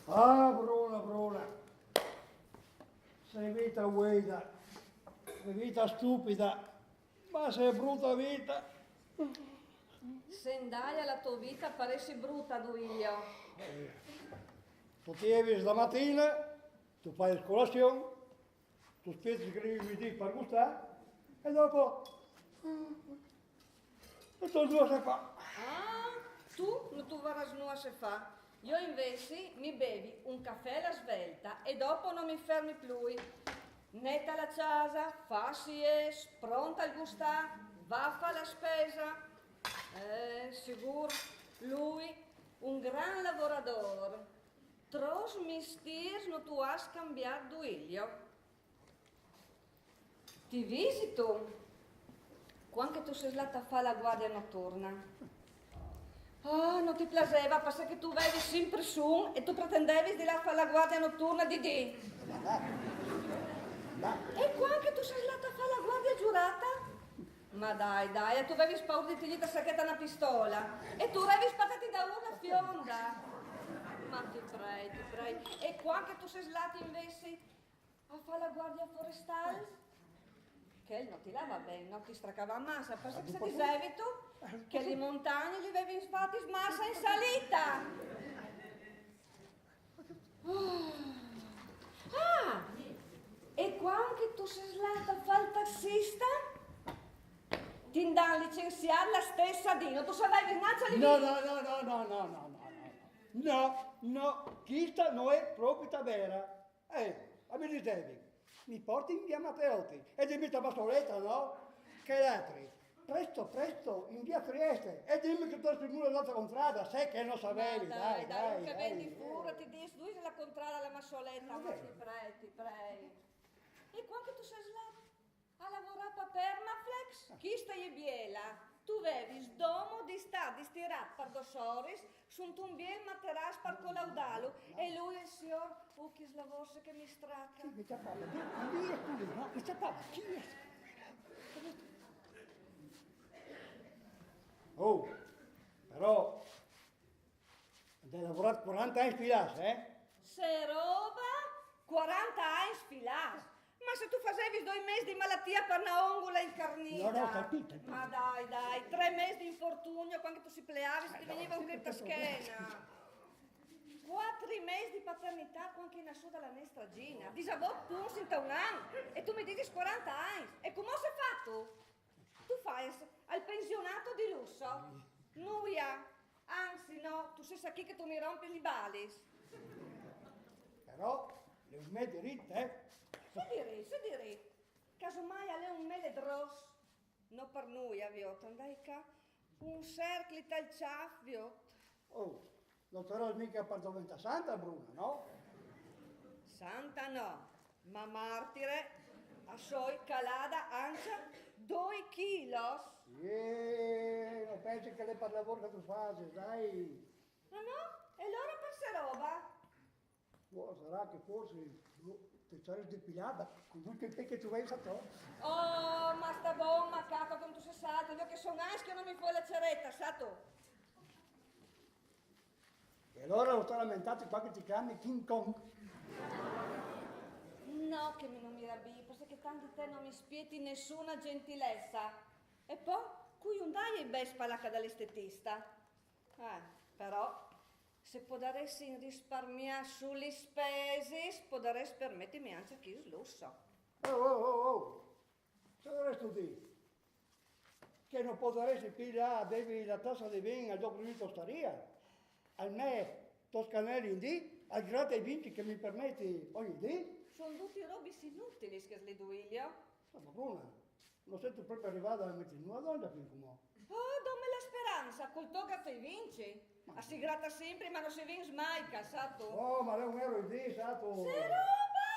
Ah, Bruna, Bruna, sei vita guida, sei vita stupida, ma sei brutta vita. Sendaia la tua vita paresse brutta, Duilio. Tu ti levi stamattina, tu fai la colazione, tu aspetti che arrivi il midi per gustare e dopo tutto il giorno si fa. Ah, tu non tu varas nulla se fa. Io invece mi bevi un caffè alla svelta e dopo non mi fermi più. Netta la casa, fassi es, pronta al gustare, va a fare la spesa. Sicuro, lui, un gran lavoratore. Tros mistiers non tu has cambiato Duilio. Ti visito quando tu sei andata a fare la guardia notturna. Oh, non ti piaceva perché tu avevi sempre su e tu pretendevi di là fare la guardia notturna di D. E quando tu sei andata a fare la guardia giurata? Ma dai, tu avevi paura di tirare sacchetta una pistola e tu avevi spattati da una fionda. Ma ti prego. E quando tu sei andata invece a fare la guardia forestale? Che non ti lava bene, non ti stracava massa, perché se dicevi tu che le montagne li avevi fatti smassa in salita. Ah, e quando tu sei andata a fare il tassista? Ti danno licenziare la stessa Dino, tu sapevi innanzi di No, questa non è proprietà vera. Amici Devi, mi porti in via Matteotti e dimmi la bassoletta, no? Che altri? Presto, in via Trieste e dimmi che tu hai sicuro l'altra contrada, sai che non sapevi, dai, che vendi furra, ti dici, lui se la contrada la massoletta, ma ti prego. E quando tu sei slato a lavorare per Permaflex, chi stai biela? Tu avevi sdomo di stare di stirare per dossoris, sunt un bien materas per collaudalo, e lui il signor, chi slavose che mi stracca. Sì, mi parla, no? Mi parla, chi è? Oh, però, devi lavorare 40 anni sfilati, Se roba, 40 anni sfilati. Ma se tu facevi 2 mesi di malattia per una ongola incarnita. No, capito. Ma dai, 3 mesi di infortunio quando tu si pleavi, se ti veniva un gretta schiena. 4 mesi di paternità quando è nasciuta la nostra Gina. Disavò punsi in un anno e tu mi dici 40 anni. E come sei fatto? Tu fai al pensionato di lusso? Nuia. Anzi no, tu sei chi che tu mi rompi i balis. Però, le un me diritte, Se direi, casomai alle un mele dros, no per noi aviot, andai ca, un cercli tal ciaffio. Oh, non sarò mica per diventare santa, Bruna, no? Santa no, ma martire, a soi calada ancia 2 chilos. Non pensi che lei per lavoro che tu fai, dai. Ma no? E allora per se roba? Oh, sarà che forse ti sarei depilata con tutti i che tu hai fatto. Oh, ma sta buon macaco come tu sei stato, io che sono anche che non mi fai la ceretta, sa tu? E allora lo sto lamentando qua che ti chiami King Kong. No, che non mi rabbi, perché tanti te non mi spieti nessuna gentilezza. E poi, qui un dai e bei spalacca dall'estetista. Però, se potresti risparmiare sulle spese, potresti permettermi anche chi slusso. Oh. Se dovresti dire che non potresti pigliare, devi la tassa di vino al dopo di tostaria, al me toscanelli in D, al gratta e vinci che mi permetti ogni D. Sono tutti robi inutili, che le duilio. Ma Bruna, non sei tu proprio arrivata a mettere una donna più come. Oh, dammi la speranza, col toga te vinci. Si gratta sempre, ma non si vince mai, cassato. Oh, ma lei è un euro in D, sato. Se roba!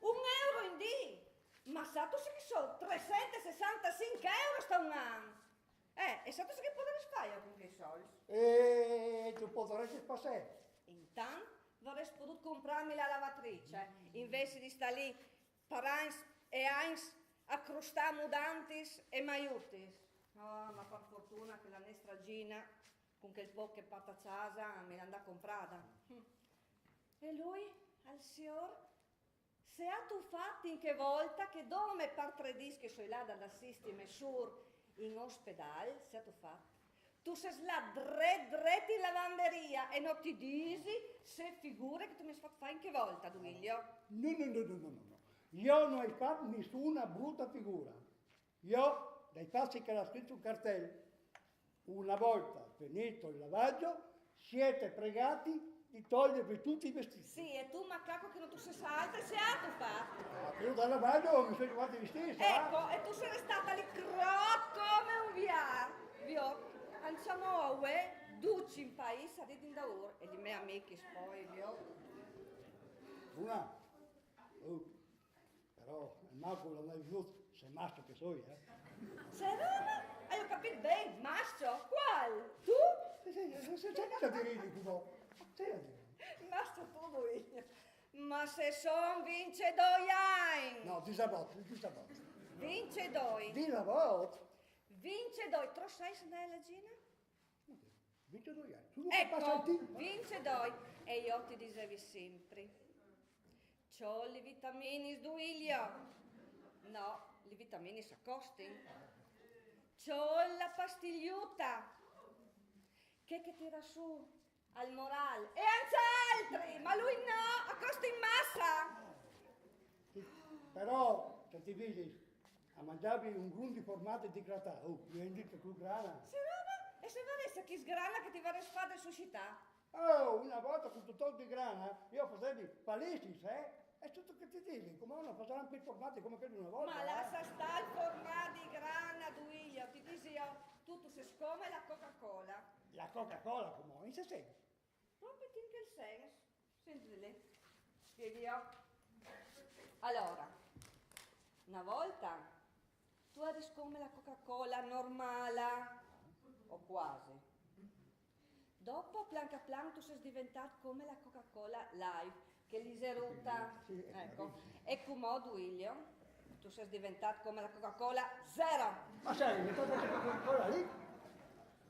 1 euro in D! Ma sato se che so, 365 euro sta un anno. E sato se che potresti fare con quei soldi? E tu potresti passare. Intanto vorresti potuto comprarmi la lavatrice, invece di stare lì per eins e eins a crostare mudantis e maiutis. Oh, ma per fortuna che la nostra Gina, con quel po' che patta a casa, me l'anda comprata. E lui, al signor, se ha tu fatti in che volta che dome par 3 dis che soi là dall'assistime sur in ospedale, se ha tu fatti, tu sei là dret in lavanderia e non ti disi se figure che tu mi hai fatto fare in che volta, Duilio? No. Io non ho fatto nessuna brutta figura. Io, dai passi che l'ha scritto un cartello, una volta finito il lavaggio, siete pregati di togliervi tutti i vestiti. Sì, e tu macaco che non tu sei altro, se ha tu fatti. Io dal lavaggio mi sono trovati i vestiti, sa? Ecco, e tu sei stata lì crot come un viar. Vio, andiamo a duci in paese a ridin da ora. E di me amici poi, vio. Una. Però il mago non è venuto, sei maschio che so io, Serena? Hai ho capito bene, maschio? Qual? Tu? C'è da dire di cubo. C'è da dire. Maschio tu, lui. Ma se son vince doi No, di sabato. Vince doi. Di lavoro. Vince doi. Tro sai se ne è la Gina? Vince 2 anni. Tu non passa il Ecco, tempo. vince doi. E io ti dicevi sempre. C'ho le vitamine Duilio. No, le vitamine s'accostano. C'ho la pastigliuta. Che tira su al morale. E anzi altri, ma lui no, accosta in massa. Però, se ti vedi, a mangiarvi un grun di formaggi di grattato, mi hai detto tu grana. Se roba, e se varesse chi sgrana che ti vorrei fare suscità? Una volta con tutto di grana, io facevo palestis, È tutto che ti dici, come uno faceva anche i formaggi come quelli una volta. Ma lascia sta il formaggio di grana, Duilio, ti dici io, tutto se scome la Coca-Cola. La Coca-Cola, come? In se senso? Proprio in che senso? Senti lì, spieghi io. Allora, una volta tu eri come la Coca-Cola normale, o quasi. Dopo, plan tu sei diventato come la Coca-Cola live, che l'iseruta. Sì, Ecco. E come Duilio, tu sei diventato come la Coca-Cola zero. Ma sai, mi tocca la Coca-Cola lì?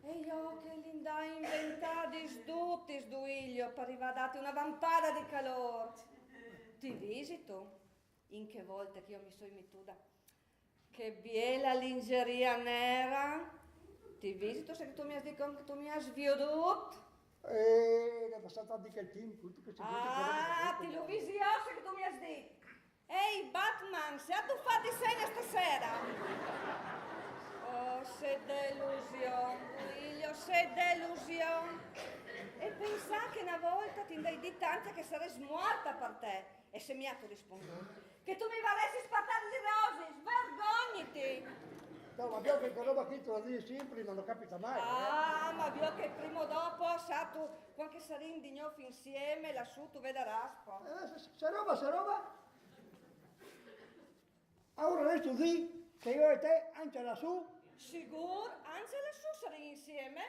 E io che li andai inventati sdutti, Duilio, per arrivare a dare una vampada di calore. Ti visito? In che volte che io mi sono mettuta? Che biela lingeria nera. Ti visito se tu mi hai detto che tu mi hai sviodut? È passato anche il tempo, tutto che si Ti lo visioso che tu mi hai detto. Ehi, Batman, se tu fatti segno stasera? Oh, sei delusione, Duilio, sei delusione. E pensa che una volta ti dai di tante che sarei smorta per te. E se mi ha tu risponduto? Che tu mi varresti spattare le rose, svergogniti! No, ma abbiamo che roba qui te la dici sempre, ma non capita mai. Ma vio che prima o dopo, sa tu, qualche sarin di gnoffi insieme, lassù tu veda raspo. Se roba. Ora adesso di che io e te, anche lassù. Sicuro? Anzi lassù sarin insieme?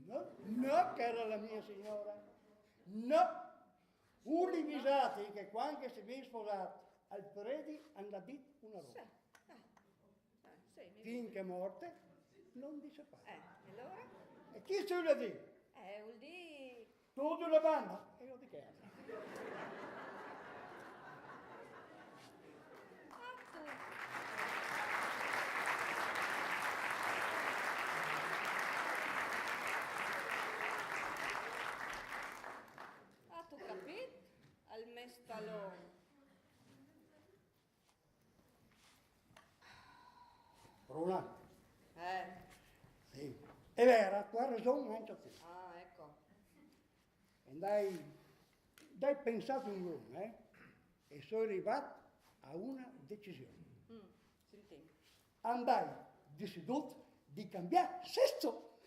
No, cara la mia signora. No. Univisati che quando si viene sposato, al predi hanno detto una roba. Sì, Finché morte, non di separa. e allora? E chi se lo dice? Vuol dire... Tutta la banda. E io di che? Tu capito? Al mestalone. Bruna? Sì. Sì. È vero, tu hai ragione anche tu. Ecco. E dai pensato un giorno, e sono arrivato a una decisione. Senti. Andai deciduto di cambiare sesso.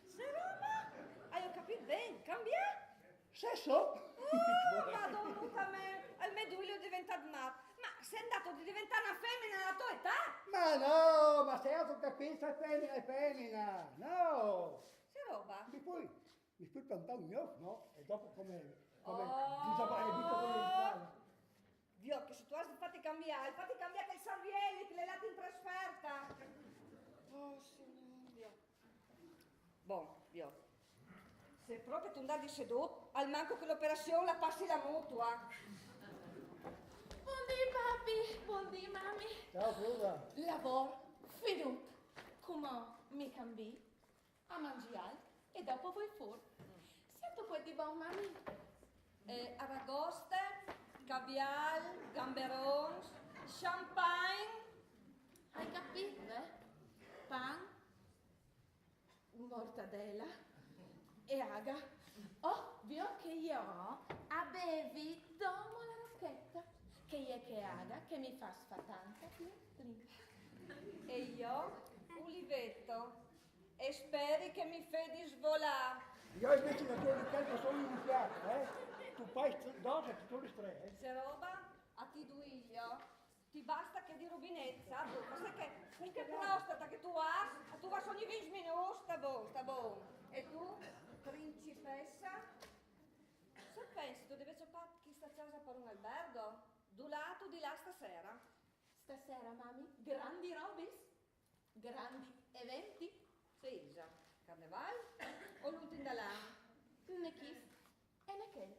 Se roba? Hai capito bene? Cambiare? Sesso? Oh, madonna, al Duilio è diventato matto. Ma sei andato di diventare una femmina alla tua età? Ma no, ma sei altro che pensa è femmina. No. Se roba? Mi puoi piantare un mio, no? E dopo come Dio, che se tu hai fatti cambiare che il Sarvielli, che l'hai dato in trasferta. Oh, signor Dio. Buon, Dio. Se proprio tu andai seduto, al manco che l'operazione la passi la mutua. Buondì papi, buondì mami. Ciao Flora. Lavoro finito. Come mi cambi? A mangiare e dopo voi fuori. Sento quel di buon mami. Aragoste, caviar, gamberons, champagne. Hai capito, eh? Pan, mortadella e aga. Ovvio che io bevi dopo la rocchetta. Che è che aga che mi fa sfatanza. E io, ulivetto, e speri che mi fedi svolare. Io invece da quello di calcio sono iniziato, Tu fai dose, tu le tre, Se roba, a ti duiglio. Ti basta che di rubinezza, sai che prostata che tu vas ogni 20 minuti, sta buono. E tu, principessa, se pensi tu devi ciopare chi sta a casa per un albergo, du lato di là stasera. Stasera, mami, grandi robis, grandi eventi. Sì, già, carnevale o l'ultimo da là? Ne chis e ne che.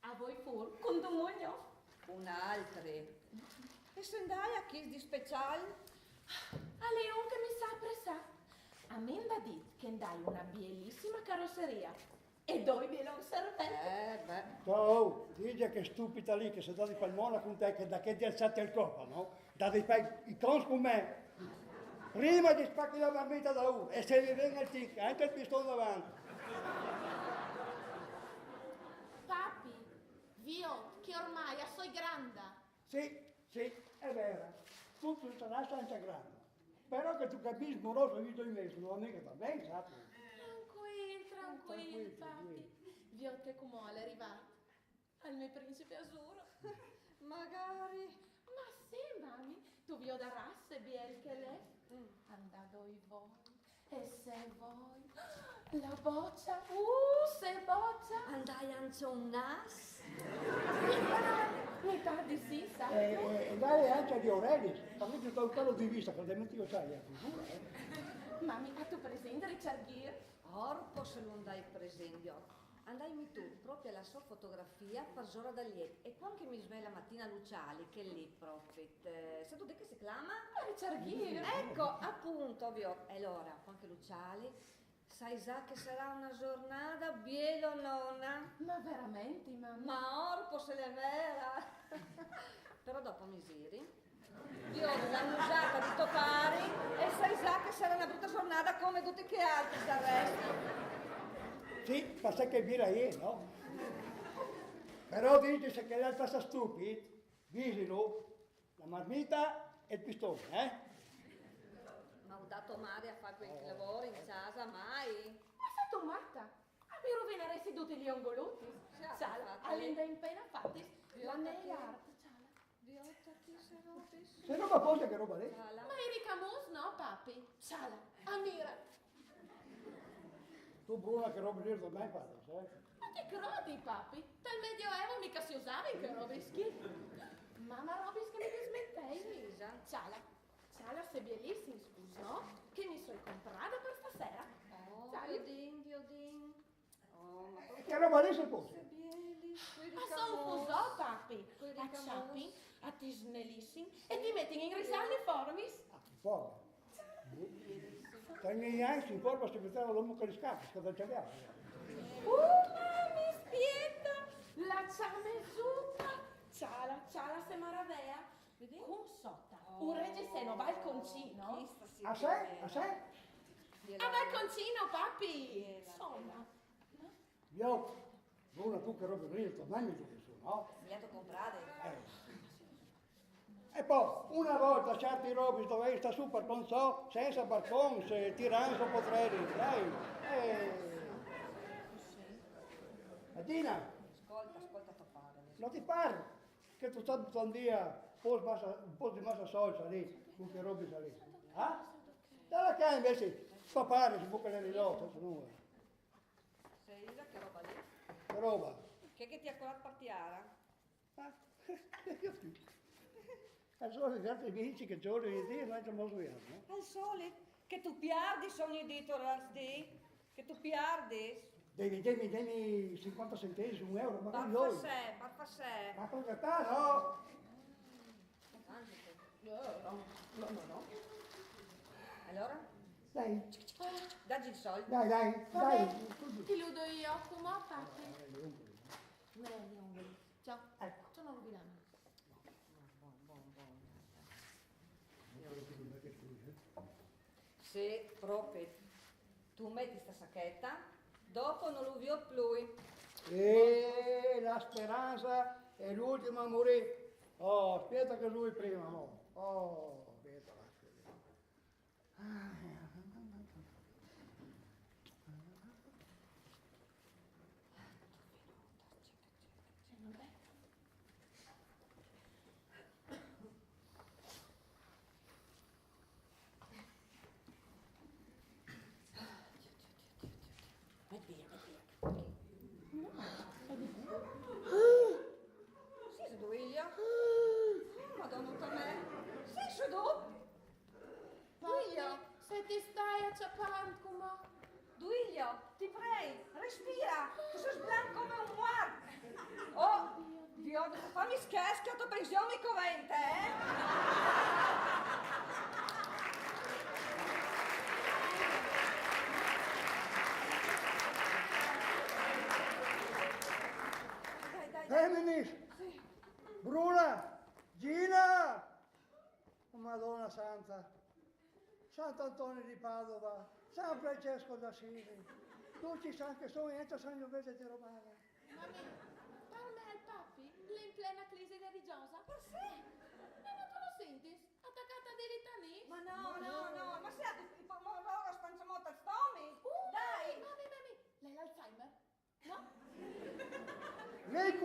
A voi fuori, con domogno. Un altri. E se andai a chi di speciale? A Leon che mi sa pressà. A me va dit che andai una bellissima carrozzeria e dove bielon servente. Beh. Ciao, dice che stupida lì che sei dato di palmona con te che da che ti alzate il coppa, no? Da dei fai i cons con me. Prima di spacchi la marmita da uno e se gli viene il tic, anche il pistone davanti. Papi, vio che ormai sono grande. Sì, è vero. Tutto sarà senza grande. Però che tu capisci, moroso visto in mezzo, non è che va bene, sai? Tranquillo, papi. Vio che come è arrivato al mio principe azzurro. Magari. Ma sì, mami, tu vio da rasse biel che lei. Andado i voi. E se voi. La boccia, se boccia. Andai anche un nas? Mi tardi sì, sa. E dai anche di Aurelis, perché da un calo di vista, che altrimenti io sai, è figura, Mami, a tu presente Richard Gere? Orpo se non dai presente. Andai tu proprio alla sua fotografia per Zora Daliet e quando mi sveglia la mattina Luciali che lì proprio sai tu di che si chiama? Richard Gere. Ecco appunto ovvio e allora anche Luciali sai già che sarà una giornata bielo nonna Ma veramente, mamma? ma orpo se l'è vera però dopo miseri io l'hanno usata di topari e sai già che sarà una brutta giornata come tutti che altri del resto. Sì, passa che vira io, no? Però dice se che lei passa stupido, visilo la marmita e il pistone, Ma ho dato male a fare quel lavoro in casa mai. Ma sei tu matta? A mi rovineresti tutti gli ongoluti. Sì, Sala, infatti. all'inda in pena fatti. La Viotta nega che- arte, sala. Viotta chi se robis? Se roba forse che roba lì. Sala. Ma eri camus, no, papi? Sala, ammira. Tu Bruna che roba lì non mai fatto, sai? Ma ti crodi, papi? Dal medioevo mica si usava in che robischi. Mamma robis che mi dismettei. Sisa. Sala, sei bellissimo, scusa, no? Che mi sono comprata per stasera. Oh, Sai? Diodin. Oh, ma E che roba lì si può? bieli, quelli Ma sono un fusò, papi. Quelli A camus. ciappi, a ti snellissimi e ti metti in risalli formis. Ah, forma. Tra i miei anni si forma se metteva l'uomo con gli scappi, cosa c'è là? Mami, spieta, la ciamezuta. Ciala, se maravea. Vedi? Con sota, un reggiseno balconcino. Chi sta si A sé? A sé? A balconcino, papi. Insomma. Io, Bruna, tu che roba lì, non mai mi dici su, no? Sbagliato comprare. E poi, una volta certi robi dovevi stare su per non so, senza balcone, se tirando potrei, dai. Adina, Ascolta topare. non ti pare che tu stai un dia un po' di massa solsa lì, con che robi lì? Ah? Dalla che invece, papare si può prendere il lotto, se no. Sei Isa che roba lì? Che roba? Che ti ha colato partiara? Ah? Allora gli altri amici che giorni di dire noi siamo svegliati, no? Al sole, che tu piardi sono i dito, Razdi. Che tu piardi. Dammi 50 centesimi, 1 euro, ma non Parfa io. sé, parfa sé. Ma cosa fa, no? No. Allora? Dai, Dagli il soldo. dai, Vabbè, così. ti ludo io, come papi. Gli ungoli. Ciao. Ecco. Sono rovinando. Sì, proprio. Tu metti sta sacchetta, dopo non lo vi più. E la speranza è l'ultima a morire. Oh, aspetta che lui prima, no. Oh, aspetta. Sì, se duiglia. Madonna per me. Sì, se du. Duiglio. Se ti stai acciappando, come? Duiglio, ti prego, respira. Tu sei blanco come un muar. Oh, Dio, fammi scherzo che ho pensione corrente, Feminis! Bruna! Gina! Madonna Santa! Sant'Antonio di Padova! San Francesco d'Assisi! Tutti sanno che sono entro San Giovese di Romana! Mami, per me il papi, in plena crisi religiosa. Ma sì? E non te lo senti? Attaccata di litanie? Ma no, ma siete il pomodoro spanciamotta stomi? Dai! Mami, lei ha l'Alzheimer? No? Lei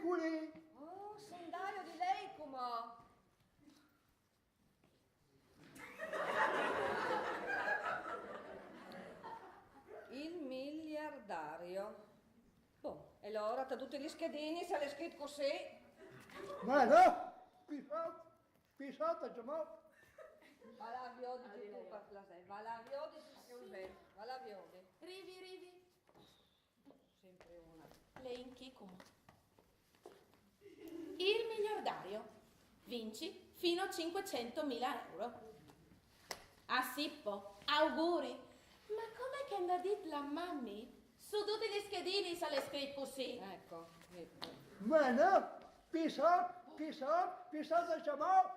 culi! Oh, sondaio di lei come? Il miliardario. Boh, e allora tra tutti gli schedini se l'è scritto così. Ma no! Pisotto, già Va la viodi tu per la sei. Va la viodi va la viodi. Rivi. Sempre una. Lei in chi come? Il miliardario. Vinci fino a 500.000 euro. A Sippo, auguri. Ma com'è che andrà dit la mammi? Su tutti gli schedini se l'è scritto così. Ecco. Ma no! Pisotto, già Ma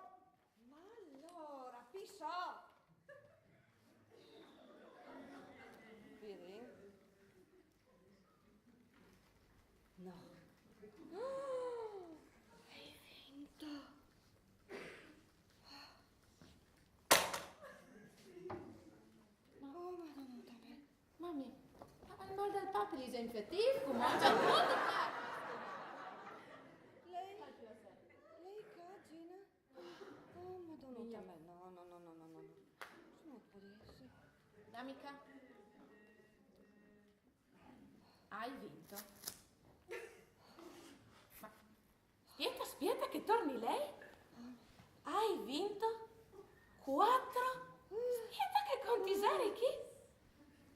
allora, pisò. Vedi? No. Oh, hai vinto. Oh, madonna da me. Mami, ma il mal del papi gli è infettivo, mangia tutto. Lei cagina? Oh, madonna da me. No. Non può essere. Amica, hai vinto. Ma aspetta che torni lei. Hai vinto 4. Aspetta che conti seri chi?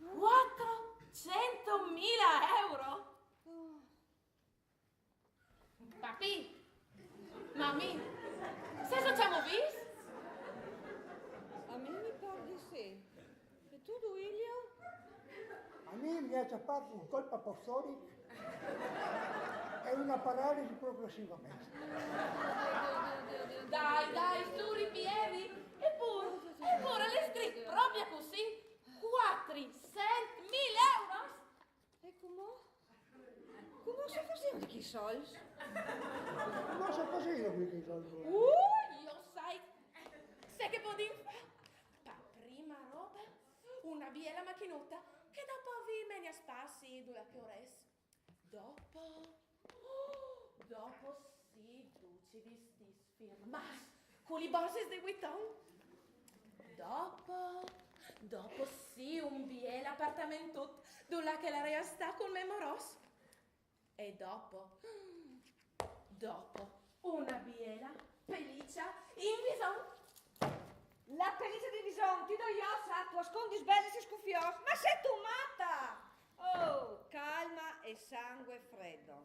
400.000 euro. Papi, mami, se facciamo visto? A me mi pare di sì. E tu, Duilio? A me mi ha ciappato un colpo apostolico e una paralisi progressivamente. Dai, su ripiedi. Eppure le scritti proprio così. 400.000 euro? E come si faceva di chi soldi? Ma so così io qui che sono. Io sai che può dire? Per prima roba, una biela macchinuta che dopo vi me ne spassi due che ores. Dopo sì, duci di firmas con i borses di Vuitton. Dopo sì, un biela appartamento dove che l'area sta con me moros. E dopo una biela pelliccia in vison. La pelliccia di Vison, ti do io, sa, tu ascondi sbelli si scuffios. Ma sei tu matta? Oh, calma e sangue freddo.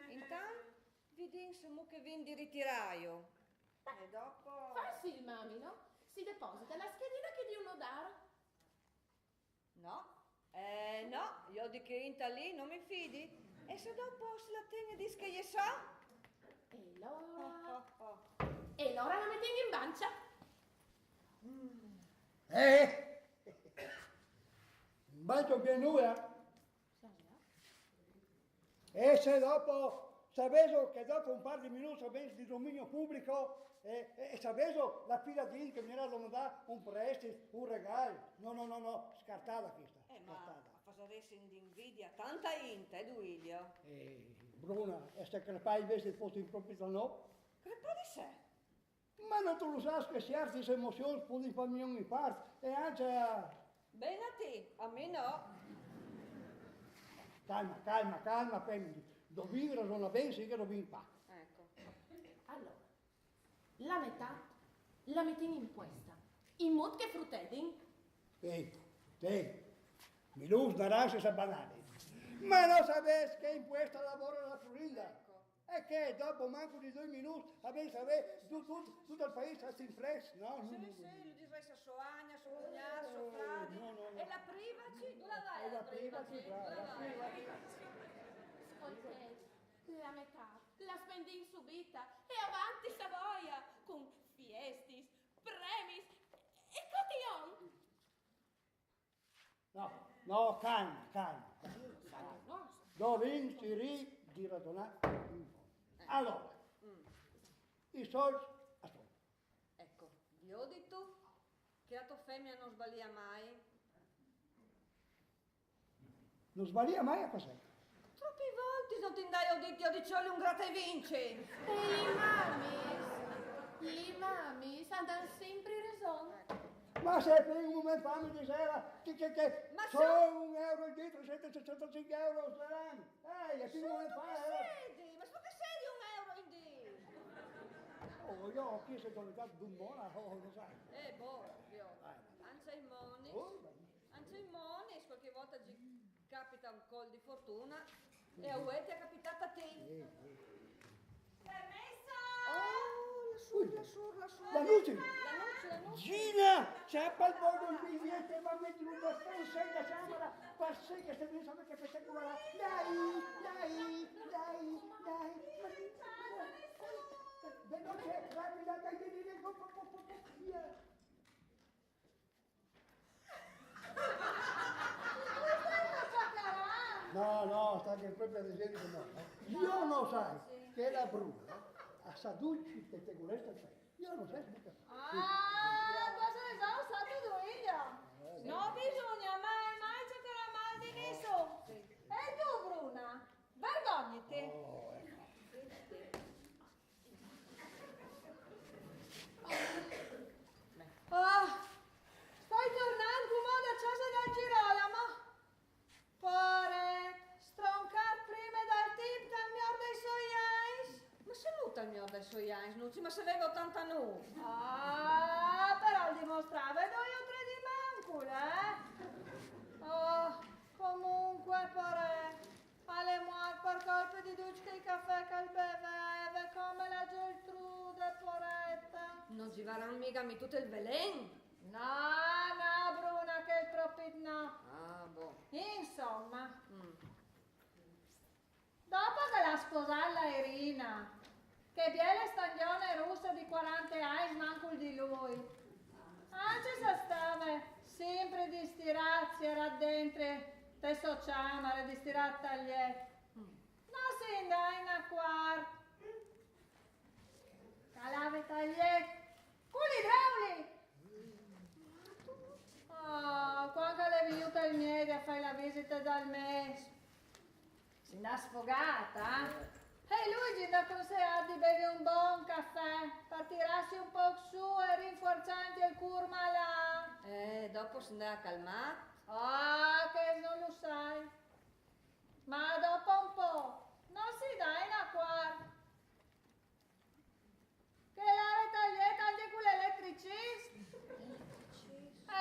Intanto vi dinsimo che vi di ritiraio. E dopo... Fa sì il mami, no? Si deposita la schedina che di uno dare. No, no, io di che inta lì non mi fidi. E se dopo se la tiene dis che gli sa? E l'ora... E l'ora la metti in bancia? Bacio bien nuda. E se dopo, sapevo che dopo un par di minuti ben di dominio pubblico e sapevo la fila di che mi era domandata un prestito, un regalo. No, scartata questa. Ma Scartata. faceresti d'invidia tanta inte, Duilio. Bruna, e se crepai invece fosse in proprietà no? Crepa di sé. Ma non tu lo sai che certe emozioni possono farmi ogni parte e anche... Bene a te, a me no. Calma, prendi. Devi ragionare bene, sì che devi fare. Ecco. Allora, la metà la metti in questa. In modo che fruttedin. Mi luz naranja esa banane. Ma non sapessi che in questa lavora la Florinda. Ecco. E che dopo manco di 2 minuti abbiamo sapere tutto il paese si impresso, no? Sì, lo direi a sua Agna, suo cognato, suo frate. No. E la privaci? Dove vai E la la privaci, privaci? brava, Dove la vai? Ascoltate, la metà la spendi in subita e avanti Savoia con fiestis, premis e cotillon. No, calma. No, Dovin si di ragionare un po'. Allora, i soldi a soldi. Ecco, vi ho detto che la tua femmina non sbaglia mai. Non sbaglia mai a cos'è. Troppi volte non ti dai uditi o dicioli un gratta e vinci. e i mamis hanno sempre ragione. Ma se per un momento fa mi diceva che Ma sono €1 il litro, 765 euro saranno. E più un momento fa... Sedi, ma su che sei €1 in di? Io ho chiesto di donare d'un buona, lo sai. Ovvio. Ancia i moni. Qualche volta ci capita un col di fortuna e a UE ti è capitata a te. Permesso! Oh, lassù. La luce! La noce. Gina, c'è il modo il biglietto e va a mettere una stanza in la camera, passi che se mi sa che per quella là. Dai. Veloce, rapida, dai, via. No, sta che proprio ad esempio no. Io non sai che la Bruna a Saducci che te questa c'è. Io non sai mica. Cosa ne so, stato Duilio? No, bisogna mai cercare mal di nessuno. E tu, Bruna? Vergognati. Stai tornando come da casa da Girolamo? Pare stroncar prima dal tip dal mior dei suoi eyes. Ma saluta il mior dei suoi eyes, Nucci, ma se avevo 80 nu. Però dimostrava e 2 o 3 di mancula, comunque pare alle muor per colpa di Ducci il caffè che il beveve come la Geltrude, poretta. Non ci varranno mica mi tutto il velen. No, Bruna, che il proprio no. Insomma, dopo che la sposalla Irina, che biele stagione russa di 40 anni, manco di lui, anche se stava sempre di stirarsi, era dentro te sociamare, di stirare tagliette. Non si andai in acquar. Calave tagliette, culi drauli. Quando le aiuta il miei a fare la visita dal mese. Si è sfogata, E lui gli dà consigliato di bere un buon caffè per tirarsi un po' su e rinforzarti il curma là. Dopo si andrà a calmare? Che non lo sai. Ma dopo un po' non si dà in acqua. Che la taglietta anche con l'elettricista.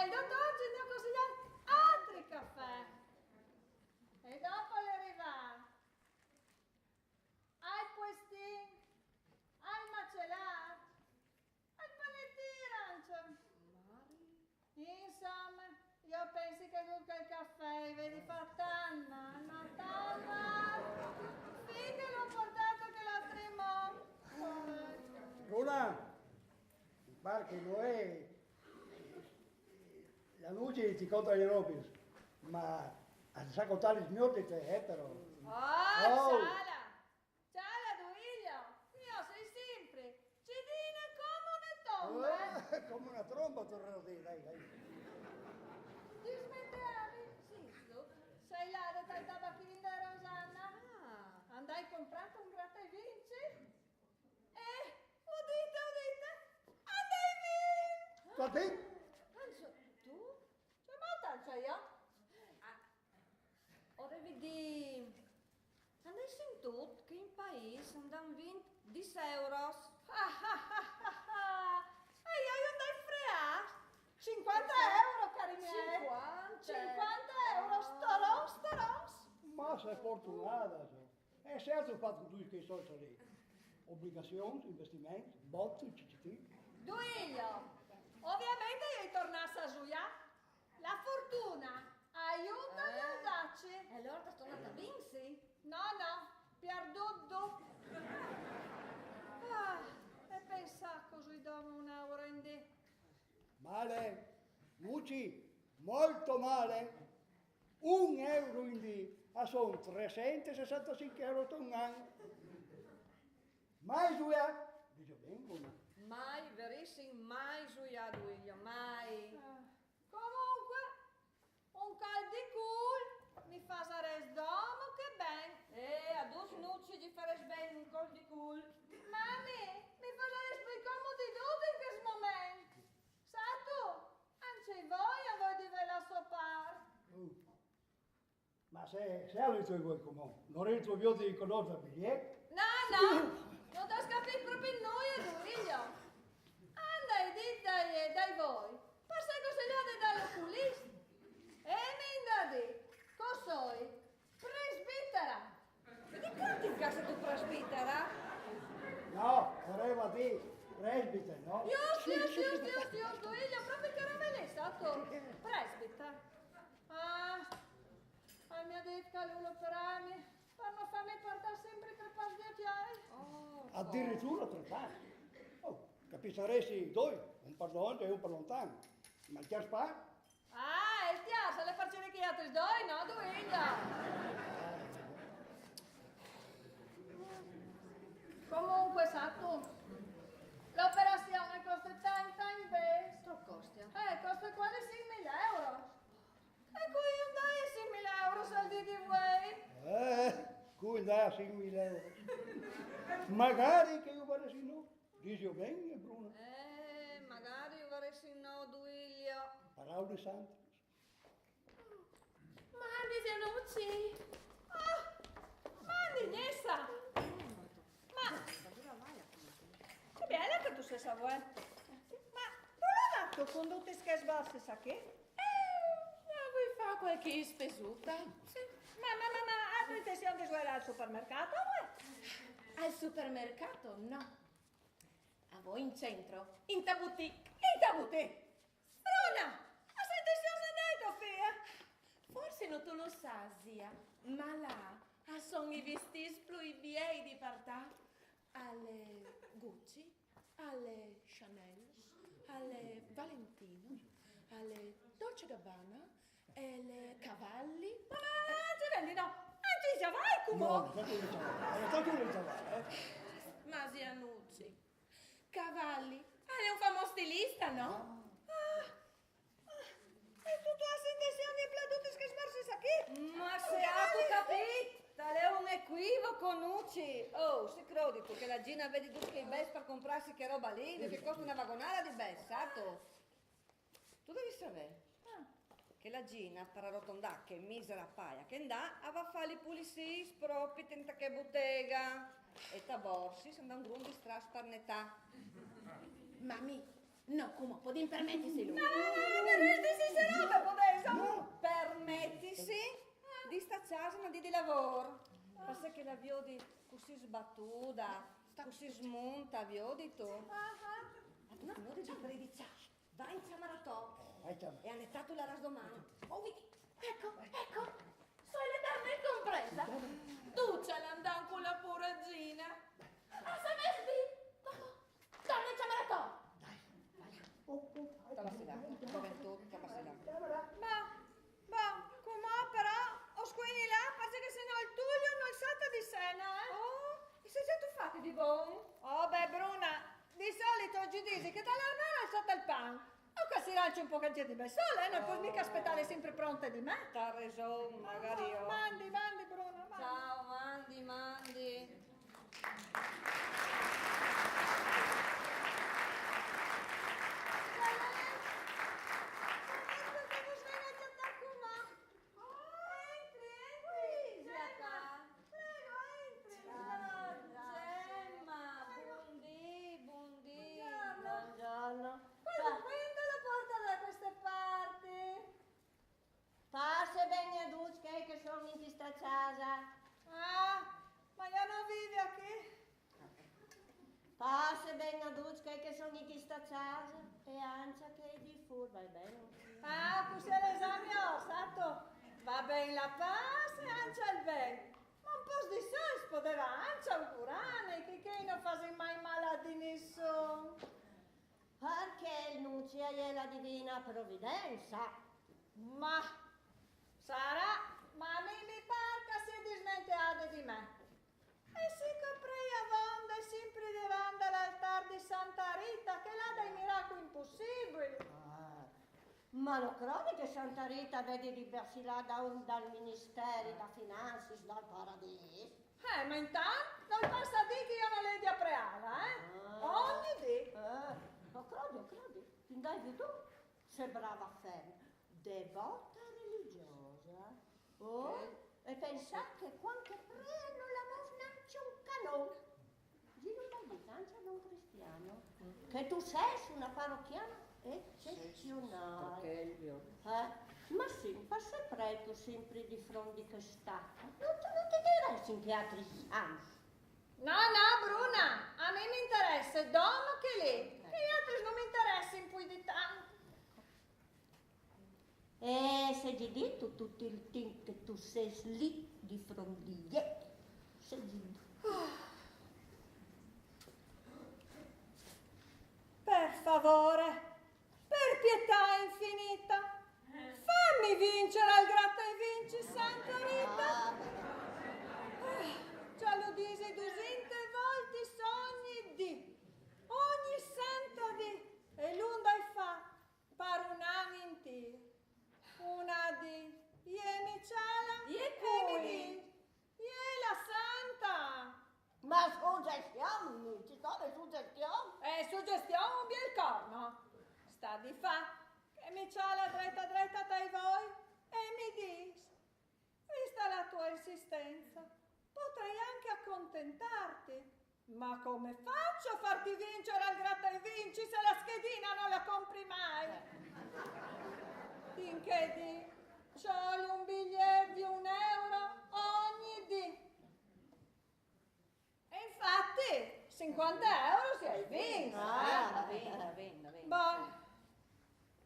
Il dottor ci dà consigliato altri caffè. caffè, vedi fatanna, Natana. Finché l'ho portato che la tremo. Bruna, mi pare che non è la luce ti conta gli Robins, ma sa contare il signor di te, però. Oh, ciala, Duilio. Io sei sempre cidina come una tomba. Come una tromba tornerò a dire, dai. Ti smetterai? Sì, tu. Sei là da tai tabacchini da Rosanna? Ah, Andai comprato un gratta e vinci? Udite, andai vinci! Va bene? Anzo, tu? C'è molta, c'è io? Ora vedi, andai sentut che in paese andan 10 euros. E io andai freato! 50 euro, cari miei! 50 euro, storons! Ma sei fortunata, so. E certo fatto tu che soldi lì. Obbligazioni, investimenti, botti, CCT. Duilio, ovviamente io tornassi a Giulia. La fortuna aiuta gli audaci. E allora ti tornata a vinci? No, perduto. E pensa così dopo un euro in di. Male, Luci, molto male. 1 euro in di, sono 365 euro un anno. Mai Giulia? Dice vengono. Mai, verissimo, mai Giulia, Duilio, mai. Comunque, un cal di cul mi fa sares domo che ben. A dus nucci di fare bene un col di cul. Mami, mi fa sares più comodi tutti in questo momento. Sa tu, anzi voi di ve la sopar. Ma se avete voi come? Non è il tuo video di conoscere il biglietto? No, non ti scappi proprio in noi, Duilio. Andai di dai voi. Passa consigliate dall'oculista. E mi di, cos'hai? Presbitera. Vedi quanti in casa tu presbitera? No, voleva dire presbite, no? Giusto, Duilio, proprio che rovellessa tu. Presbitera. Mi ha detto che lui per anni, per non farmi portare sempre per pas di occhiali. Addirittura 3 passi. Oh, capisci due, un per davanti e un per lontano. Ma il chiaro sparo? Il tiasso, le farcine che gli altri due, no, Duilio? Comunque, sa tu, l'operazione costa tanta in vez. Costa. Costa quasi 6.000 euro. E qui non dai 6.000 euro soldi di voi. Cui dai a 5.000 euro. Magari che io volessi no. Dici bene, Bruno. Magari vorresti no, Duilio. Parole sante. Mandi, Zenucci. Mandi, Nessa. Ma, che bella che tu sei savue. Ma, dove è nato con tutti questi sbassi, sa che? Vuoi fare qualche spesuta? Sì. Ma, ha intenzione di andare al supermercato, o Al supermercato? No. A voi in centro? In ta boutique? Bruna, ma sei intenzione di andare, figlia? Forse non tu lo sai, zia, ma là sono i vestiti più bei di partà. Alle Gucci, alle Chanel, alle Valentino, alle Dolce Gabbana, alle Cavalli. Ma, ti vendi, no? Anzi, già vai, come? No, tanto non c'è. Ma zia Nucci, Cavalli, è un famoso stilista, no? E tu hai intenzione di pladuti che sbarsi qui? Ma se ha capito? Tale è un equivoco, Nucci. Oh, si credi tu che la Gina vedi tu che i bes per comprarsi che roba lì, che costa una vagonara di bes, sato? Tu devi sapere che la Gina, per arrotondare che misera paia che andà, aveva a fare i pulissi proprio tenta che bottega. E ta borsi, se andà un grum di stras per netà. Mami, no, come può permettersi lui? Permettisi se no, per poter, Permettisi di stacciarsi di lavoro. Passa che la viodi così sbattuta, così smunta, viodi tu. Ma tu non di 13 anni, vai in ciamaratò e ha nettato la rasdomano. Oh, vedi, Ecco, sono le donne compresa. Tu ce l'andan con la poraggina. Ma se vesti? Donne ciamaratò. Ma, com'è però? O squigli là, perché se no il Tullio non salta di sena, eh? Oh, e se siete fatti di buon? Oh, beh, Bruna, di solito oggi dici che dall'armano alzate il pan. O che si lancia un po' che di me sola, non puoi mica aspettare sempre pronte di me. T'ha ragione, magari io. Mandi, Bruna, mandi. Ciao, mandi. Passa bene a Ducche che sono in questa casa. Ah, ma io non vivo qui. Passa bene a Ducche che sono in questa casa. E ancia che è di furba, è bene. Ah, così l'esame ho stato. Va bene la pace, ancia il bene. Ma un po' di senso poteva ancia il curane, che non fa mai male a di nessuno. Perché il nunzio è la divina provvidenza. Ma sarà, ma a me mi pare che si dismenteate di me. E si copria vonda e sempre davanti all'altar di Santa Rita, che là dai miracoli impossibili. Ma non credi che Santa Rita vedi liberarsi là dal Ministero, da Finanze, dal Paradiso? Ma intanto non passa di che io non le dia preala, Ogni dì. Lo credi? Indai tu, sei brava femmina, devota religiosa. E pensa che qualche prea non la mosnaccia un canone. Giro da distanza non cristiano. Che tu sei una parrocchiana eccezionale. Ma sì, passa preto sempre di fronte che sta. Non ti diresti in che altri santi. No, Bruna, a me mi interessa dono che lei. Che gli altri non mi interessano più di tanto. E se gli detto tutto il tempo che tu sei lì di fronte, se gli Per favore, per pietà infinita, fammi vincere al gratta e vinci, Santa Rita. Già lo disi 200 volte ogni dì, ogni santo dì, e l'unda fa, pare un anno intero. Una di, mi ciala, e mi di, la santa. Ma suggestioni, ci sono le suggestioni? Suggestione un bel corno. Sta di fa, che mi ciala dritta dai voi, e mi dis, vista la tua insistenza, potrei anche accontentarti. Ma come faccio a farti vincere al gratta e vinci se la schedina non la compri mai? Finché di, c'ho un biglietto di €1 ogni dì. E infatti, 50 € si hai vinto. Va bene. Boh,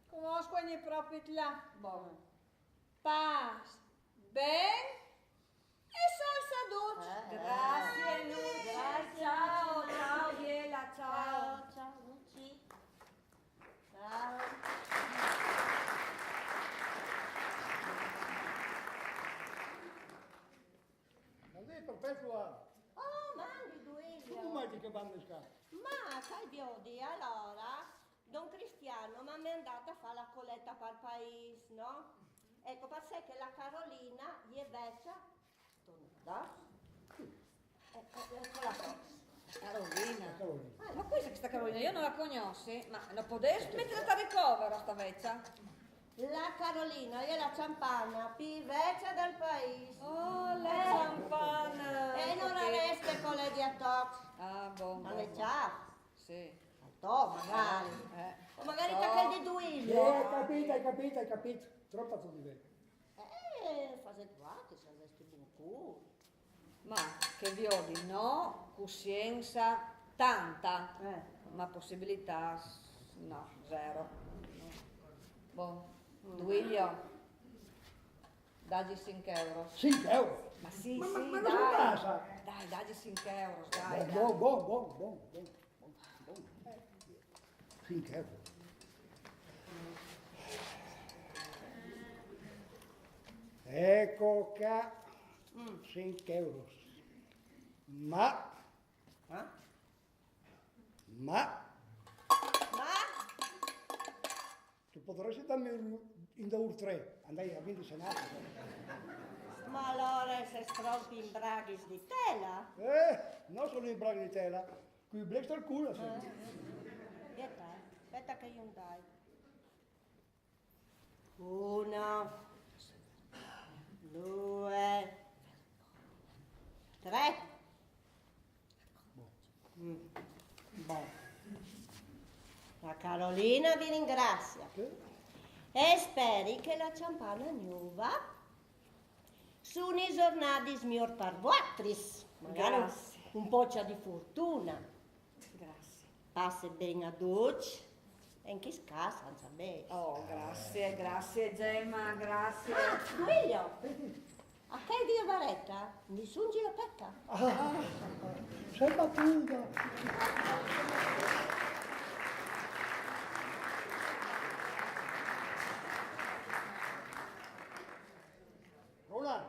conosco ogni proprio là. Boh. Pas, ben e salsa dolce. Grazie, Lucia. Ciao, Biela, ciao. Ciao, Luci. Ciao. Così perpetua. Oh, mandi Duilio. Tu mai che vanno in scala. Ma sai biodi, allora, Don Cristiano mi ha mandato a fare la colletta per il paese, no? Ecco, per sé che la Carolina gli è vecchia, tornata. Ecco la cosa. Carolina. Carolina. Ma questa questa Carolina, io non la conosci, ma non potresti mettere a ricovero sta vecchia? La Carolina è la ciampana più vecchia del paese. Oh, la ciampana. E non la resta con le diatox. Ah, boh. Ma le già. Sì. To, magari. O magari tacca di Duilio. Hai capito. Troppo tu di me. Fase qua che se avessi buon culo. Ma che viodi, no? Coscienza tanta. Ma possibilità, no, zero. Boh, Duilio. Dagli 5 euro. 5 euro. Ma sì, Ma sì, non dai. sono casa. Dai, dagli 5 euro, dai. Buon, buon, buon, buon, buon, buon. 5 euro. Ecco qua, 5 euro. Ma, Eh? ma, Ma? tu potresti darmi in da 3, andai a 20 senato. Ma allora se stronti in braghis di tela? Non solo in braghe di tela, qui blesta il culo. Sì. Aspetta che io un dai. 1, 2, 3. Boh. La Carolina vi ringrazia e speri che la campana nuova su un giornadis miglior par vuatris. Magari Grazie. un po' c'ha di fortuna. Grazie. Passe bene a Duc e in chi scassa, non sapete. Oh, grazie Gemma, grazie. Guiglio, a che Dio varetta? Nessun giro pecca. Sei battuta. Roland,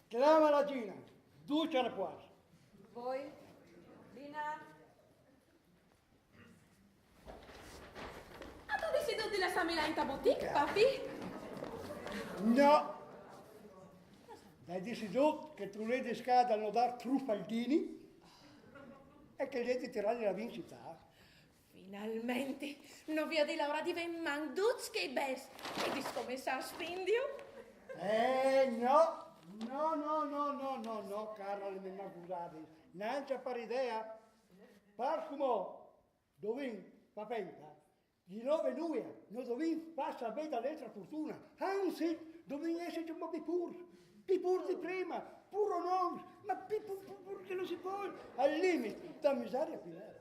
chiama la Gina, duccia qua. Voi? Lina? Ah, tu decidi di lasciarmi là in ta boutique, papi? No! Hai deciso che tu le di scada hanno dar truffaldini e che gli ti tirare la vincita. Finalmente, non vi ho di Laura di Manduc che best. E di scommessa a spindio? No! No, cara, le mie accusate. Non c'è per idea. Par come dovin papenta, di nove lui, non dovin passa bene l'altra fortuna. Anzi, dovin essere un po' più pur di prima, puro non, ma più pur che non si può, al limite, da miseria finale.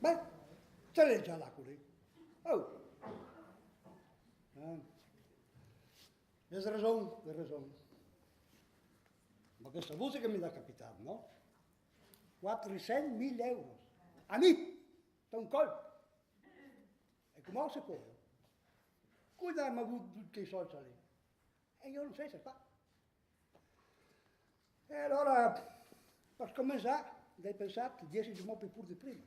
Beh, ce l'hai già là così. Oh! Hai ragione. Ma questa voce che mi dà capitato, no? 400.000 euro. A me, da un colpo. E come si può? Come abbiamo avuto tutti i soldi lì? E io non so se fa. E allora, per cominciare, hai pensato 10 giorni più di prima.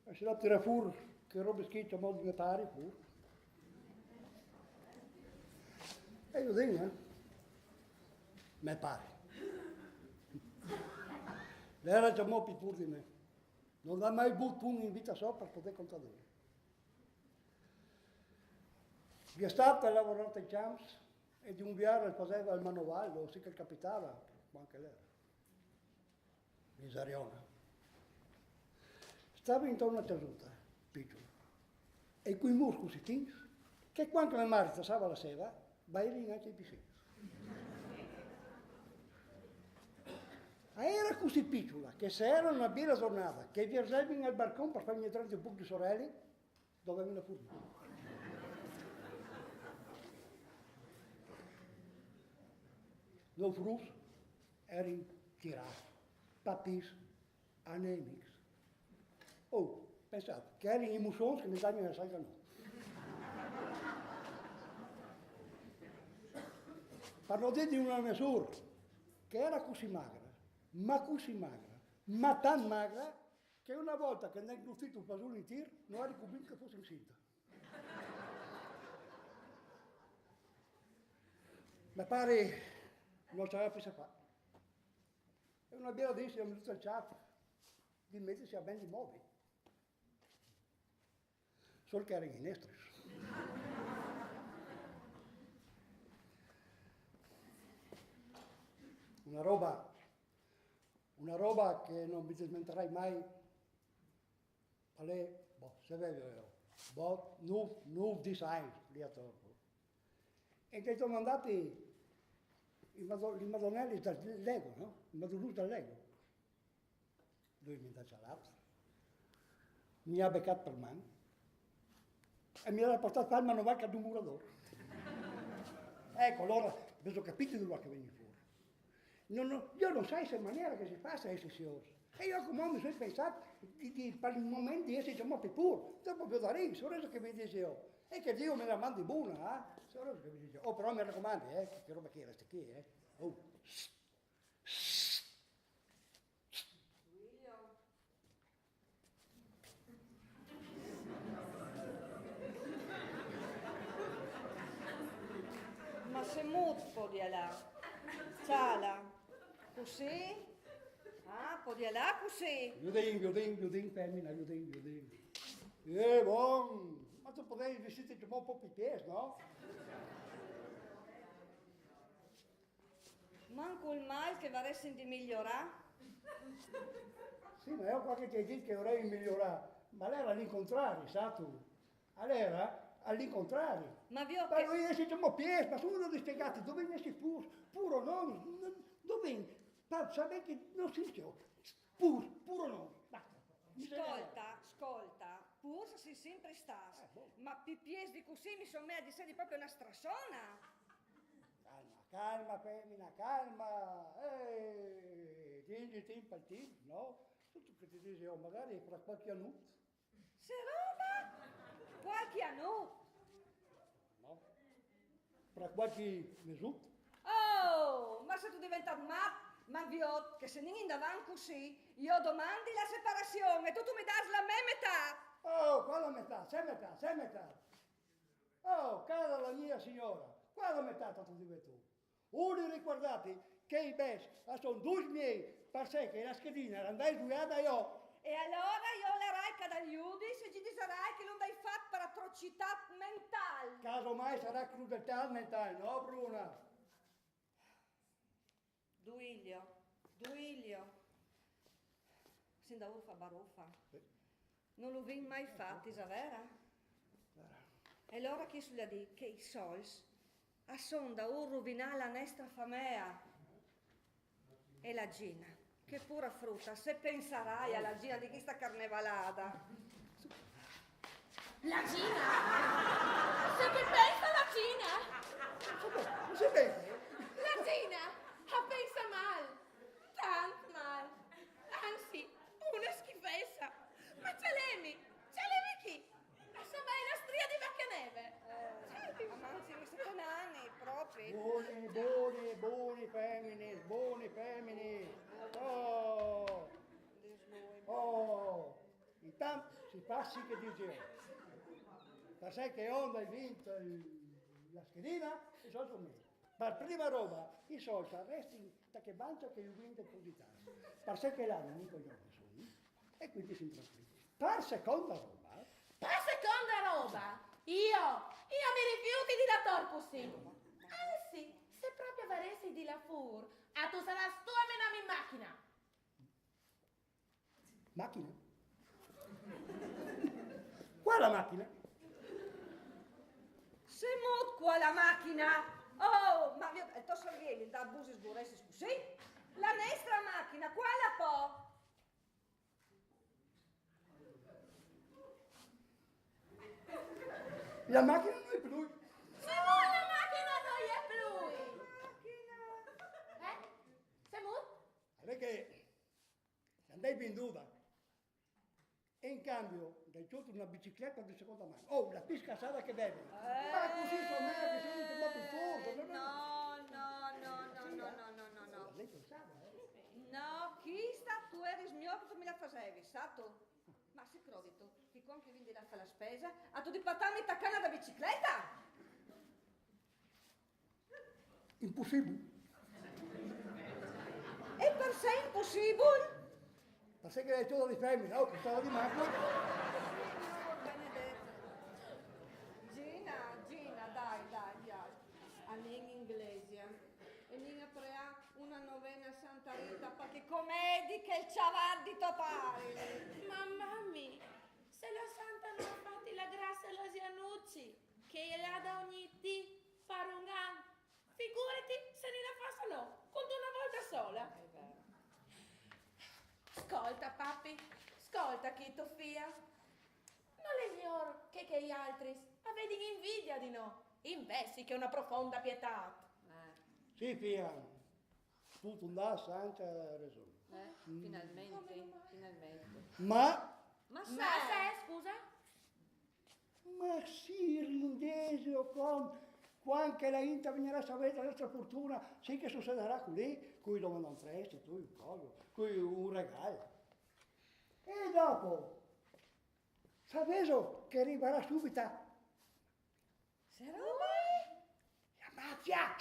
E se la tira fuori, che roba schiccia, modo di mettere fuori. E io dico, me pare. Lei era già molto più pur di me. Non ha mai avuto uno in vita sopra per poter contare. Vi è stato a lavorare in Champs e di un viaggio faceva il manovallo, sì che capitava, anche lei. Miseriona. Stava intorno a tenuta, piccolo. E quei muscoli si tins, che quando la madre passava la sera, vai lì anche i piscini. Era così piccola che se era una bella giornata, che viaggiavi al balcone per farmi entrare un po' di sorelle, dovevi la fuori. Lo frus erano tirati, papis, anemics. Oh, pensate, che erano emozioni che mi danno una salga no. Parlo di una mia sorella, che era così magra, ma tan magra, che una volta che andai in ufficio un fasullo in tir, non era convinto che fosse incinta. Mi pare non c'aveva più a fare. E una bella dì siamo venuti al chat di mettersi a ben di mobili. Solo che erano in estris. una roba che non mi smenterai mai. Alle, se vedo io, nuovo design, lì attorno. E che sono andati i madonnelli dal Lego, no? I madonnelli dal Lego. Lui mi dà l'altro, mi ha beccato per mano e mi ha portato per mano anche ad un muratore. Ecco, allora ho capito di che viene fuori. Io non so se maniera che si fa a essere signore. E io come mi sono pensato per il momento di essere molto puro. Dopo più da lì, solo che vi dicevo. E che Dio me la mandi buona, eh? Solo che vi dicevo. Oh, però mi raccomando, che roba che resta qui, Oh. Ma se muto di là, ciala, così? Ah, po' di là, così? Aiutin, femmina, aiutin. Buon, ma tu potevi vestirti un po' più pies, no? Manco il mal che varessi di migliorare? Sì, ma io qualche ti detto che vorrei migliorare, ma lei era all'incontrario, sa tu? Allora, all'incontrario. Ma vi ho Ma lui esce un po' pies, ma sono dei spiegati, dove esce puro non, dove, sapete che non si dice, puro non, basta. Ascolta, pur se sei sempre stas, ma pipies di così mi sono mea di sé di proprio una strassona. Calma, femmina, calma. Tingi, tim, no? Tutto che ti dicevo, magari fra qualche anno. Se roba? Qualche anno? No? Fra qualche mesuto. Oh, ma se tu diventato ma viot, che se non andavam così, io domandi la separazione e tu mi dai la me metà. Oh, quale metà? Sei metà. Oh, cara la mia signora, quale metà tu dici tu? Uno ricordate che i bes sono due miei, per sé che la schedina era andai giuiata io. E allora io la raica dagli giudici e ci dirai che non dai fatto per atrocità mentale. Casomai sarà crudeltà mentale, no Bruna? Duilio. Sin da ora fa baruffa. Non lo vin mai fatto, Isavera? E allora chi sulla di che i sols a son da ora rovinare la nostra famea. E la Gina, che pura frutta, se penserai alla Gina di questa carnevalata. La Gina? Se che pensa la Gina? Non si vede? La Gina pensa mal, tant mal, anzi, una schifezza. Ma ce l'emi chi? Ma sembra la stria di Vaccaneve. Amanzi mi siete nani, proprio. Buoni femmine. Oh, intanto si passi che dicevo. Per sé che onda hai vinto la schedina, i soldi sono miei. Per prima roba, i soldi resti da che banca che io vinto depositare. Per sé che l'hanno, mica io nessuno. E quindi si tranquilli. Per seconda roba, Io mi rifiuti di la torpusi. Sì, se proprio varesi di la fur, a tu saras tu a menare in macchina. Macchina? Quale macchina? Se mut qua la macchina. Oh, ma vi ho sorrieli da abusi sburresi, scusi? La nostra macchina, quale po'? La macchina non è più. Se vuoi la macchina non è più. Se mut? Perché andai venduta e in cambio dai tutto una bicicletta di seconda mano. Oh, la piscasada che beve. Ma così sono me che sono un po' più forte. No. Lei pensava, No, chi sta tu eri mio che tu mi la facevi, sato? Ma se credi tu, che con che vindi da fare la spesa, a tu di patarmi taccana da bicicletta? Impossibile. E per sé impossibile? Ma sai che hai tutto di femmina, oh, che stava di macchina. Benedetta. Gina, dai. A in inglese. E Nina prea una novena comedi che il ciavardito pare. Ma mammi, se la santa non ha fatto la grazia alla Giannucci, che le ha da ogni dì fare un gan, figurati se ne la fassero con una volta sola. Ascolta, papi, ascolta, Chito Fia. Non è miglior che gli altri avete invidia di no, invece che una profonda pietà. Sì, Pia, tu dà santa ragione. Finalmente, finalmente. Ma Ma Ma se, scusa? si rindesio quando la Inter venirà a sapere la nostra fortuna, sì che succederà così, cui domanda un prestito, un coso, cui un regalo. E dopo, sapevo che arriverà subito Se roba? la mafia.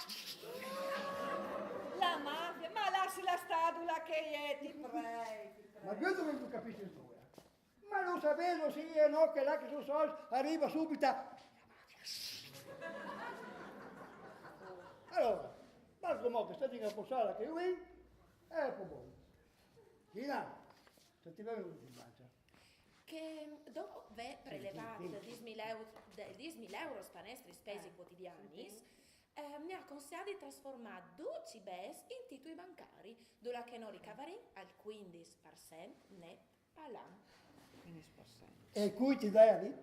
La mafia, ma lasci la stadula che è, ti prego. Ma io dove tu capisci il tuo? Ma lo sapevo sì e no che là che sono soldi arriva subito la mafia. Allora, Marco Mo che sta in caposala che io vengo, è un buono. Gina, se ti vengo in mangia. Che dopo aver prelevato 10.000 euro spanestri spesi quotidiani, mi ha consigliato di trasformare 12 bes in titoli bancari, dove che non ricaveremo al 15% net all'anno. E cui ti dai a lì?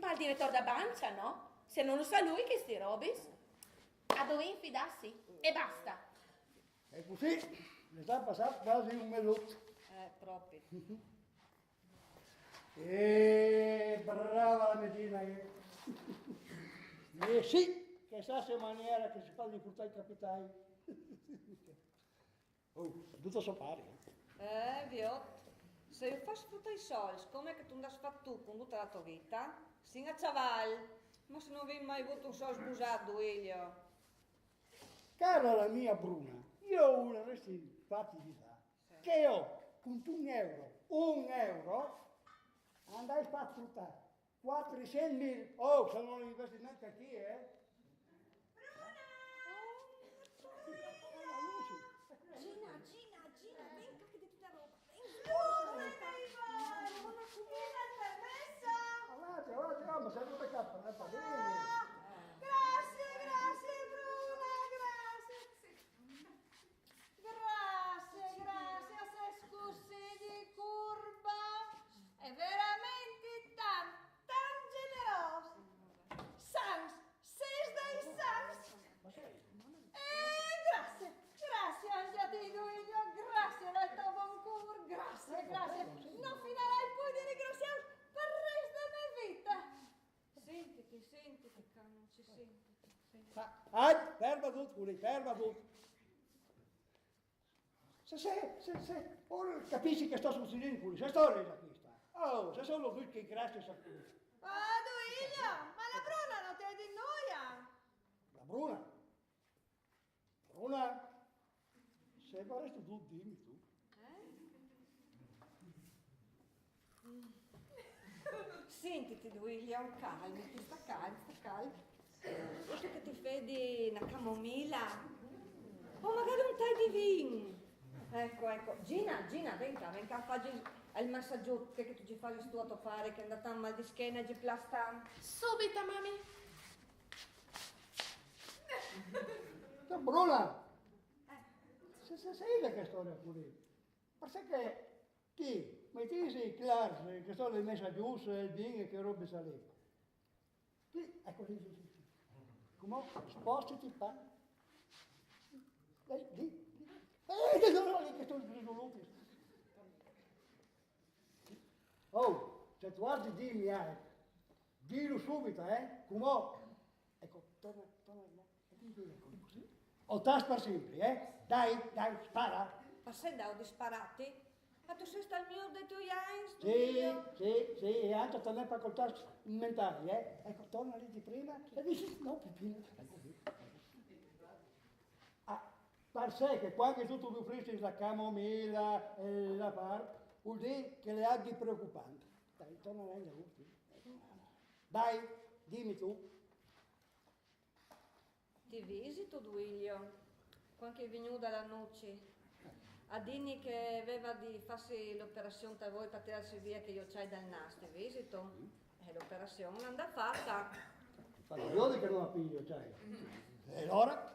Ma il direttore da banca, no? Se non lo sa lui che sti robis, a dove infidarsi e basta. E così, ne sta passando quasi un minuto. Proprio. E brava la Medina. E sì, che sa se maniera che si fa di portare i capitali. Oh, tutto sopare. Viot, se io faccio tutti i soldi, come che tu andas fatto tu con tutta la tua vita, singa ciaval, ma se non avevi mai avuto un soldo sbusato, io. Cara la mia Bruna, io ho una resti fatti di là, che ho con un euro, andai a fare tutta 400.000, oh, sono un investimento qui, Gina, venga che ti darò. Avanti, ma sei venuta qua per andare bene. Grazie, Bruna, grazie, se scusi di curva, è veramente tan generoso. Sans, ses dei sans. Grazie, Angiatino, grazie del tuo buon cuore, grazie. Non finirai poi di ringraziare per il resto della mia vita. Sentiti, Canucci, sentiti. Ferma tutto. Se, ora capisci che sto succedendo qui, se sto resa questa. Oh, se sono tutti che grazie a tutti. Duiglia, ma la Bruna non ti di noia? La Bruna, se vorresti tu, dimmi tu. Sentiti, William, calmati, sta calmo. Lascia che ti fedi una camomilla. O magari un tè di vino. Ecco. Gina, venga, faggi il massaggio che tu ci fai sto a fare, che è andata a mal di schiena e ci plastan. Subito, mami. La Bruna, se sai che storia qui? Perché ti mettisi chiaro che storia di messa giù, il vino e che robe saleva. Ecco lì. Come spostati, pa. Dai. Non lì che sono risoluti. Oh, se tu guardi dimmi, dillo subito, come? Ecco, torna, così. O tas per sempre, Dai, spara. Ma sei da disparati? Ma tu sei sta il mio dei tuoi Heinz? Sì, e anche per le facoltà mentali, Ecco, torna lì di prima e dici, no, Pipino, ecco qui. Per sé che quando tu mi offrisci la camomilla e la par, vuol dire che le abbi preoccupanti. Dai, torna lei Dai, dimmi tu. Ti visito, Duilio, quando è venuta la noce. a dirmi che aveva di farsi l'operazione per voi per tirarsi via che io c'hai dal nastro, visito? E l'operazione non andava fatta. Fagioli che non la piglio, cioè. E allora?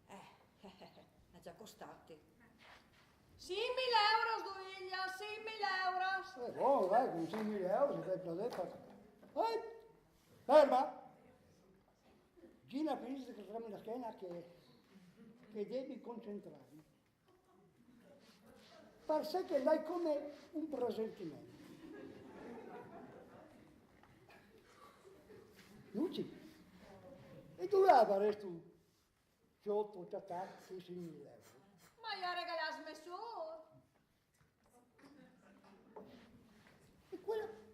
Ha già costati. 6.000 euro, Duilio, 6.000 euro. Buono, dai, con 5.000 euro si fa il ferma! Gina, finisce che troviamo la schiena che devi concentrarmi. Per sé che dai come un presentimento. Luci, e dove avresti tu? Sotto, tattacchi, 6.000 euro. Ma io regalassi mesur. E quello.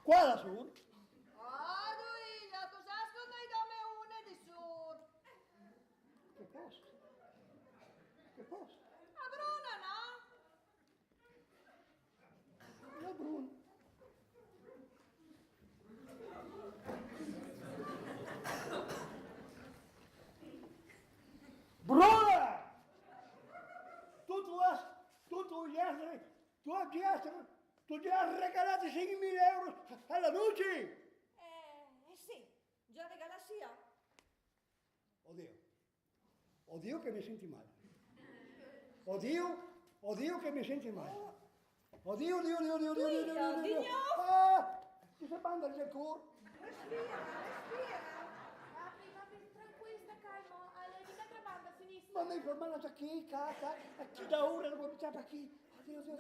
Qua la sur? Ah, Duilio, tu sai che dai da me una di sur. Che posto? Che posto? A Bruna, no? La Bruna. Bruna! Tu gli hai regalato 5.000 euro alla luce? Sì, già regalassi io. Oddio che mi senti male. Oddio che mi senti male. Oddio. Digno. Ti sei bandare del cuore? Respira. Papi, tranquilla, calmo. Allora, l'altra banda finisce. Ma mi formano già chi, cacca, chi da ora non può per chi. Oddio.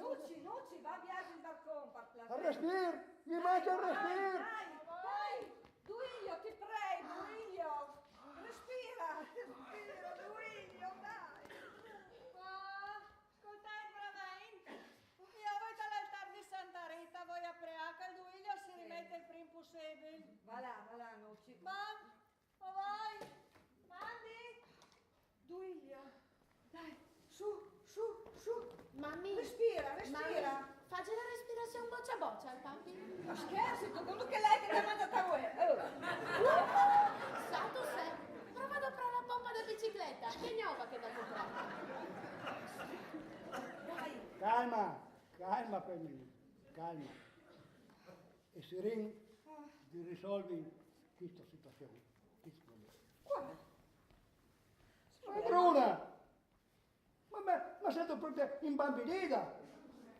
Nucci, va via sul balcone per la A respir, mi manca il respir. Dai, Duilio, ti prego, Duilio. Respira, Duilio, dai. Ascoltate bravamente. Io voi dall'altar di Santa Rita, voi a preaca, il Duilio si rimette il prima possibile. Va là, Nucci. Ma vai, mandi. Duilio, dai, su. Mammi. Respira. Faccia la respirazione boccia al papi. Ma scherzi, tutto che lei che ti ha mandato a voi. Sato se. Prova a prendere la pompa da bicicletta. Che gnova che da comprare. Dai. Calma femmina, calma. E sereno di risolvi questa situazione, questo problema. Quale? Ma Bruna! Ma sei proprio imbambinita!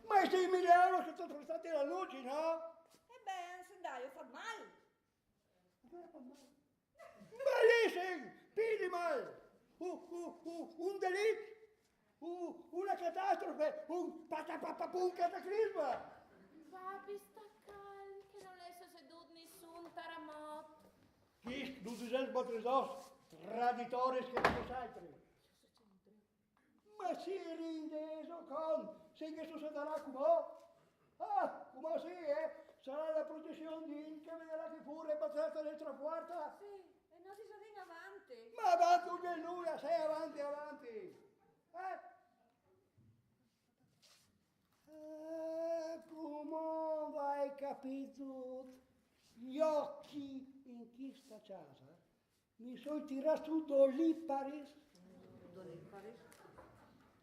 Ma i 6.000 euro che sono stati alla luce, no? Se dai, io fa male. Malissimo! Pigli mal! Un delitto! Una catastrofe! Un cataclisma! Papi, sta calmo, che non le so seduto nessun terremoto. Chi du dices votres traditores che non altri? Ma si è rindeso con, se che succederà come sì, sarà la processione di Inca, vedrà che fu repazzata nel traguardo. Sì, e non si sa avanti. Ma avanti che nulla, sei avanti. Come hai capito? Gli occhi in questa casa mi sono tirati su Doliparis.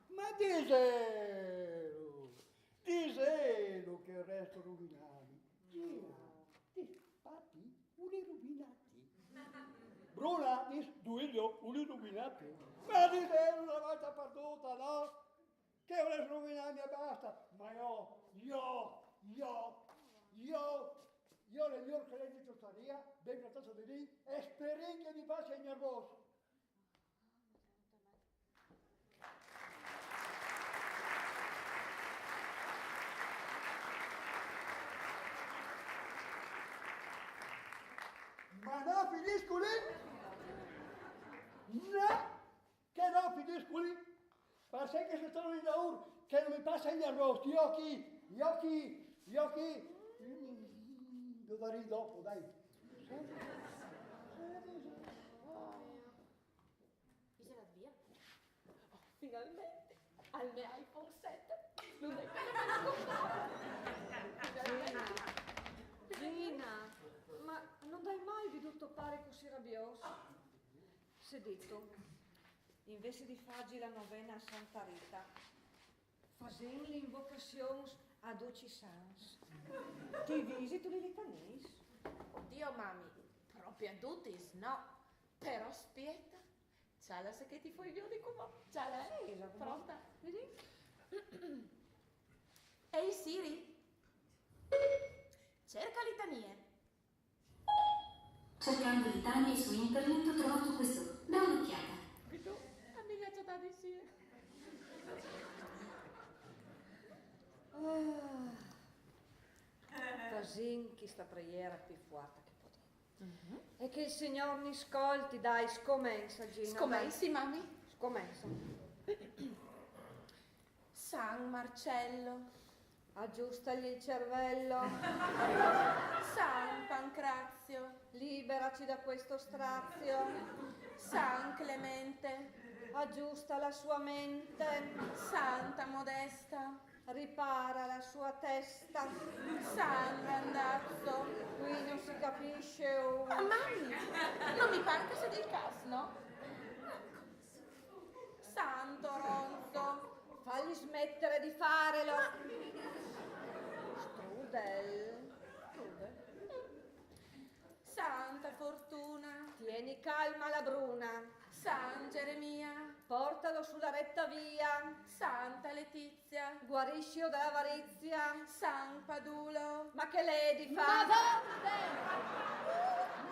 Ma diselo che resto rovinati. Gina, papi, uli rovinati. Bruna, Duilio, uli rovinati. Ma diselo una volta perduta, no? Che vuole rovinarmi e basta. Ma io nel mio credito staria, ben trattato di lì, e spero che mi faccia nervoso. Ma no, finisco lì? No, che no, finisco lì? Ma sai che sono lì da ora, che non mi passa il nervoso, gli occhi. Lo darei dopo, dai. Bisogna via. Finalmente, al mio iPhone 7. Non è Gina, ma non dai mai veduto pare così rabbioso. Se detto, invece di fargli la novena a Santa Rita, facendo l'invocazione a Doci Sans. Ti visito le litanis? Oddio, mami, proprio a tutti, no. Però aspetta, c'ha la che ti fai io di come? C'ha la? Sì, pronta? Vedi? Ehi Siri, cerca litanie. Cercando litanie su internet ho trovato questo. Da un'occhiata. Amica c'è da dire. Fasin chi sta preghiera più forte che potete. E che il Signor mi ascolti, dai, scommensa, Gina. Scommensi, mami? Scommensa. San Marcello, Aggiustagli il cervello, San Pancrazio, liberaci da questo strazio, San Clemente, aggiusta la sua mente, Santa Modesta, ripara la sua testa. San Randazzo. Qui non si capisce un... Ah, mami, non mi pare che sia del caso, no? Santo Ronzo, Fagli smettere di farlo. Strudel. Santa Fortuna, Tieni calma la bruna. San Geremia, Portalo sulla retta via. Santa Letizia, Guariscilo dall'avarizia. San Padulo. Ma che lei di fa? Ma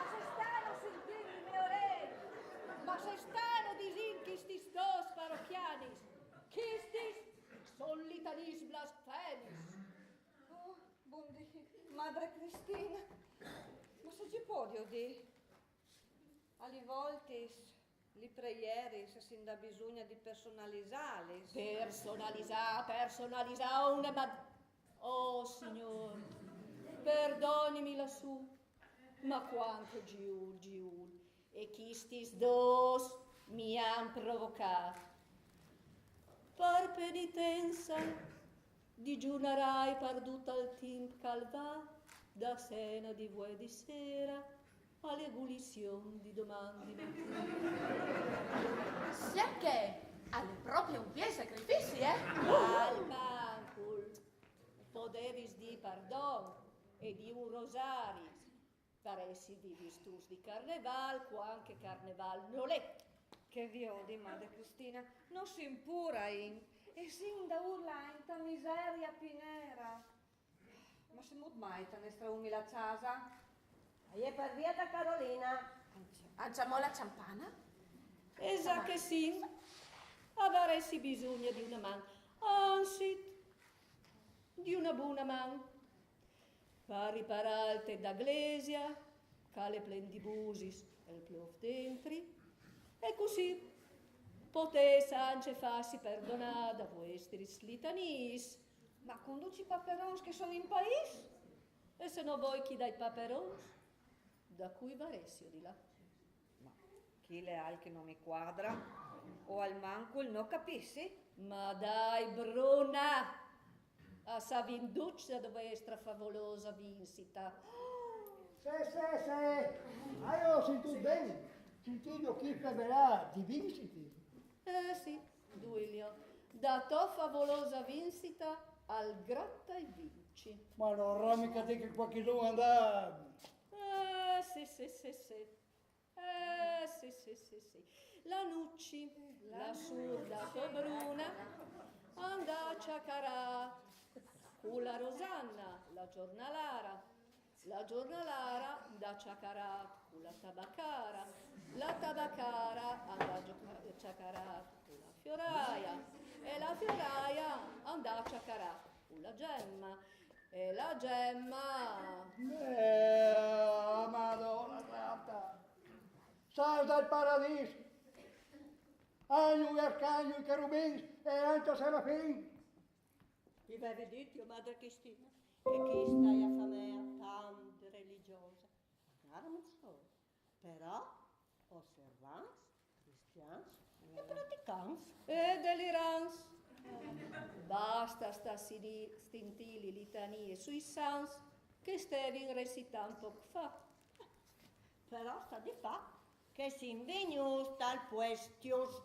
se stanno sentendo i miei orecchi, ma se stanno disin che stis dos parrocchianis, che stis son litanis blasfemis. Oh, buondì, madre Cristina. Ma se ci può Dio di? Alle volte li preghieri se si da bisogno di personalizzarli. Personalizza una Oh, Signor, perdonimi lassù, ma quanto giul, e chi stis dos mi han provocato. Per penitenza, digiunerai perduta al timp calva, da cena di voi di sera, alle gulizioni di domani Sia che alle proprie un pie sacrifici, Al mancul, poderis di pardon e di un rosaris, paressi di vistus di carneval, quanche carneval non è. Che viodi, madre Cristina, non si impura in, e sin da urla in ta miseria pinera. Ma se mut mai te ne straumi la casa? E per via da Carolina. Aggiamo la ciampana? Esa che sì, avresti bisogno di una man, anzi, di una buona man, per ripararte da glesia, cale plendibusis e il plov dentri, e così potesse anche farsi perdonare da vostri litanis. Ma conduci paperons che sono in paese? E se no voi chi dai paperons, da cui varessio di là. Chi le hai che non mi quadra? O al mancul non capissi? Ma dai, Bruna, a sa vinduccia da vostra favolosa vincita. Se, io sento bene, sentito chi parlerà di vinciti. Sì, Duilio, da tua favolosa vincita al gratta e vinci. Ma non era mica te che qualche giorno andava. Sì. Sì. La Nucci, la surda Bruna, andà a ciacarà. Con la Rosanna, la giornalara da ciacarà con la tabacara andà a ciacarà con la fioraia, e la fioraia andà a ciacarà con la gemma, e la gemma... Madonna santa. Sai dal paradiso. Agno e arcagno e cherubini e anche serafini. Vi avevi detto, madre Cristina, che chi stai a famea tanto religiosa, magari non so, però osservance, cristians e praticans. E delirans. Basta sta stintili litanie sui sans che stevi recitando poco fa. però sta di fa che si invegnusta al puestius.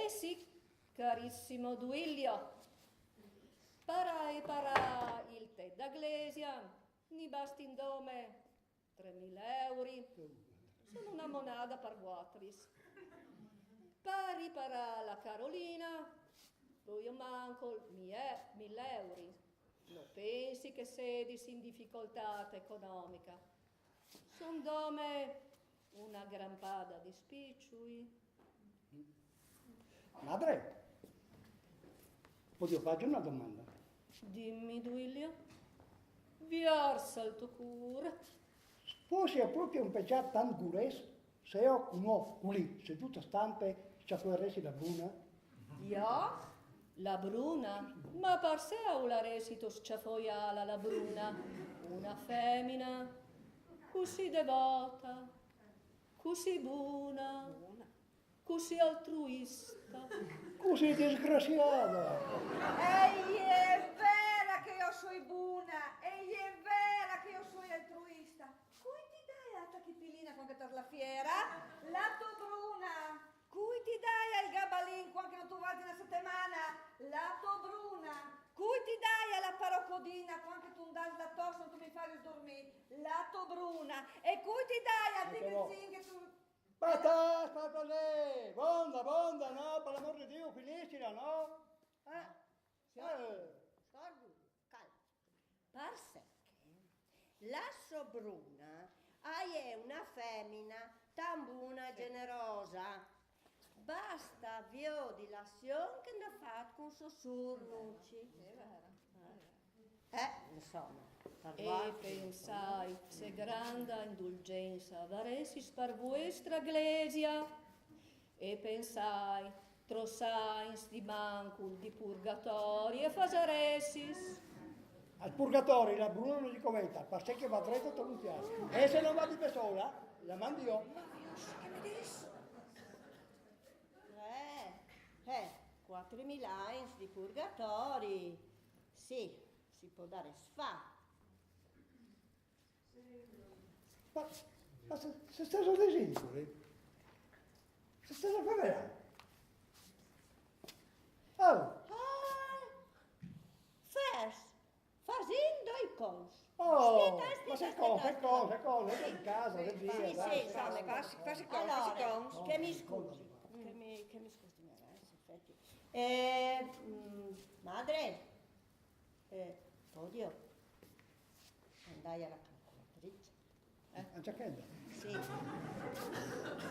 Sì, carissimo Duilio. Para il tè d'Aglesia, ni basti in dome 3.000 euro. Sono una monada per quattris. Pari para la Carolina, poi io manco 1.000 euro. Non pensi che sedis in difficoltà economica. Son dome una gran pada di spicciui. Madre, posso fare una domanda? Dimmi, Duilio, viarsa il tuo cura. Forse è proprio un peccato tan gures, se ho un uovo qui, seduto stampe, ci resi la bruna. Ja, la bruna, ma par se la resito sciafoiala la bruna, una femmina, così devota, così buona, così altruista. Così disgraziata. Ehi, è vera che io sono buona, ehi, è vera che io sono altruista. Cui ti dai la tachipilina quando te la fiera? La tua bruna. Cui ti dai al gabalin quando non tu vadi una settimana? La tua bruna. Cui ti dai alla parocodina quando tu dai la tosse non tu mi fai dormire? La tua bruna. E cui ti dai a tichezzin che tu... Aspetta lì, bonda, no, per l'amor di Dio, finiscila, no? Sordu, calma. Parse che la sobruna è una femmina tan buona e generosa. Basta vio di l'azione che ne fa con suo surnucci. Insomma. E pensai, se grande indulgenza varesis per vostra Iglesia, e pensai, trosains di mancul di purgatori e fasaresis. Al purgatorio la bruna non gli commenta, perché che va dritto tutto un piano. E se non va di sola, la mando io. 4.000 eins di purgatori. Sì, si può dare sfa. Ma se stai sul desicoli? Se stai sul favela? Oh! Fasindo i cons. Oh! Ma se cosa, in casa, che via, Sì, dai. passi allora, che mi scusi. Che mi scusi, mia ragazza, effetti. Madre, odio, andai alla calcolatrice. A giacchetta? Sì,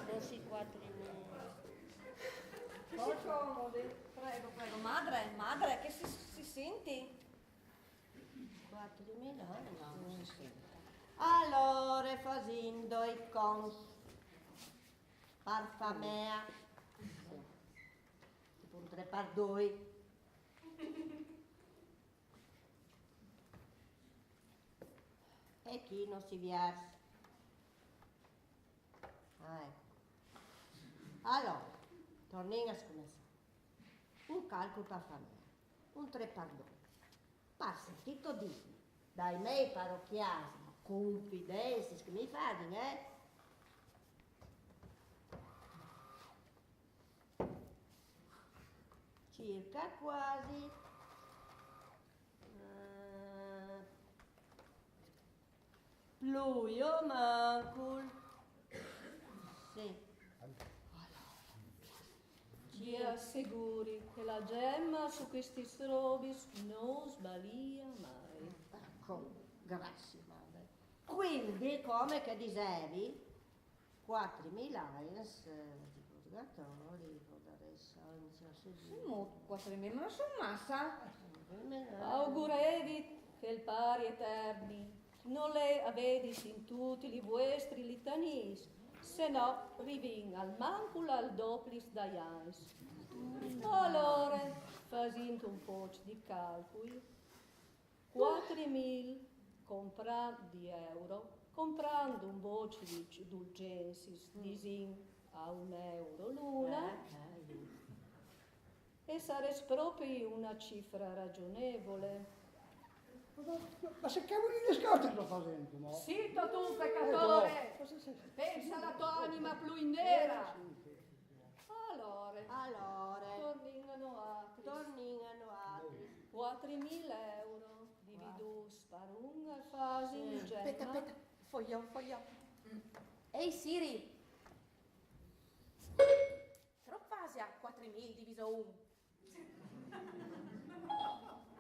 così 4.000. Si comodi, prego. Madre, che si senti? 4.000? No, non si sente. Allora, fasindo i cons. Parfa mea. Tipo un 3 par 2. E chi non si viarsa? Ecco. Allora, torniamo a scommessare. Un calcolo per famiglia. Un 3 par 2. Passa tutto di dai miei parrocchiani, confidenze che mi fanno, circa quasi pluio mancul. Sì. Ci assicuri che la gemma su questi strobis non sbalia mai. Ecco, grazie madre. Quindi, come che dicevi, 4.000 eins di purgatori, podare senza Mo 4.000 non sono massa. Augurevi che il pari eterni non le avedis in tutti i vostri litanis, se no rivin al mancul al doplis daians. Allora, facendo un po' di calcoli, 4.000 di euro, comprando un voce di dulcensis disin a €1 l'una, e sarebbe proprio una cifra ragionevole. Ma se cavoli di scorte sto facendo, no? Zitto tu, peccatore! Cosa sei? Pensa alla tua anima più in nera! Allora, tornino altri. 4.000 euro, dividu sparunga e fasi in Aspetta, fogliò. Ehi Siri! Troppasia 4.000 diviso 1.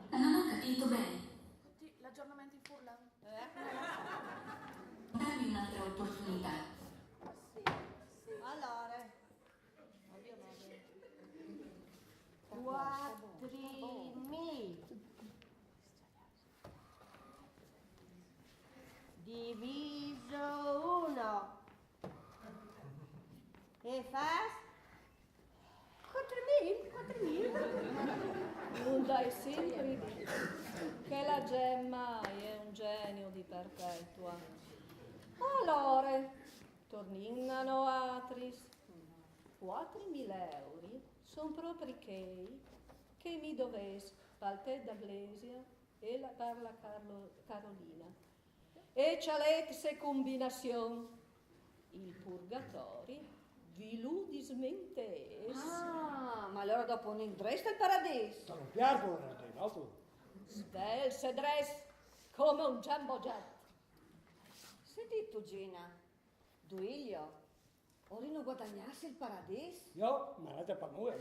Non ho capito bene. Tutti l'aggiornamento in furlan? Dammi un'altra opportunità. Allora, 4.000 diviso 1 e fas 4.000. Non dai sempre che la Gemma è un genio di perpetua. Allora, tornino atris. 4.000 euro sono proprio che mi doves palte da Glesia e la parla Carolina. E c'alet se combinazione. Il purgatori vi ludismentes. Ah, ma allora dopo non indresta il paradiso. Sono piarco era te, no tu? Svel se dress come un jumbo jet. Senti tu, Gina, Duilio, ora non guadagnassi il paradiso? Io, ma non è per noi.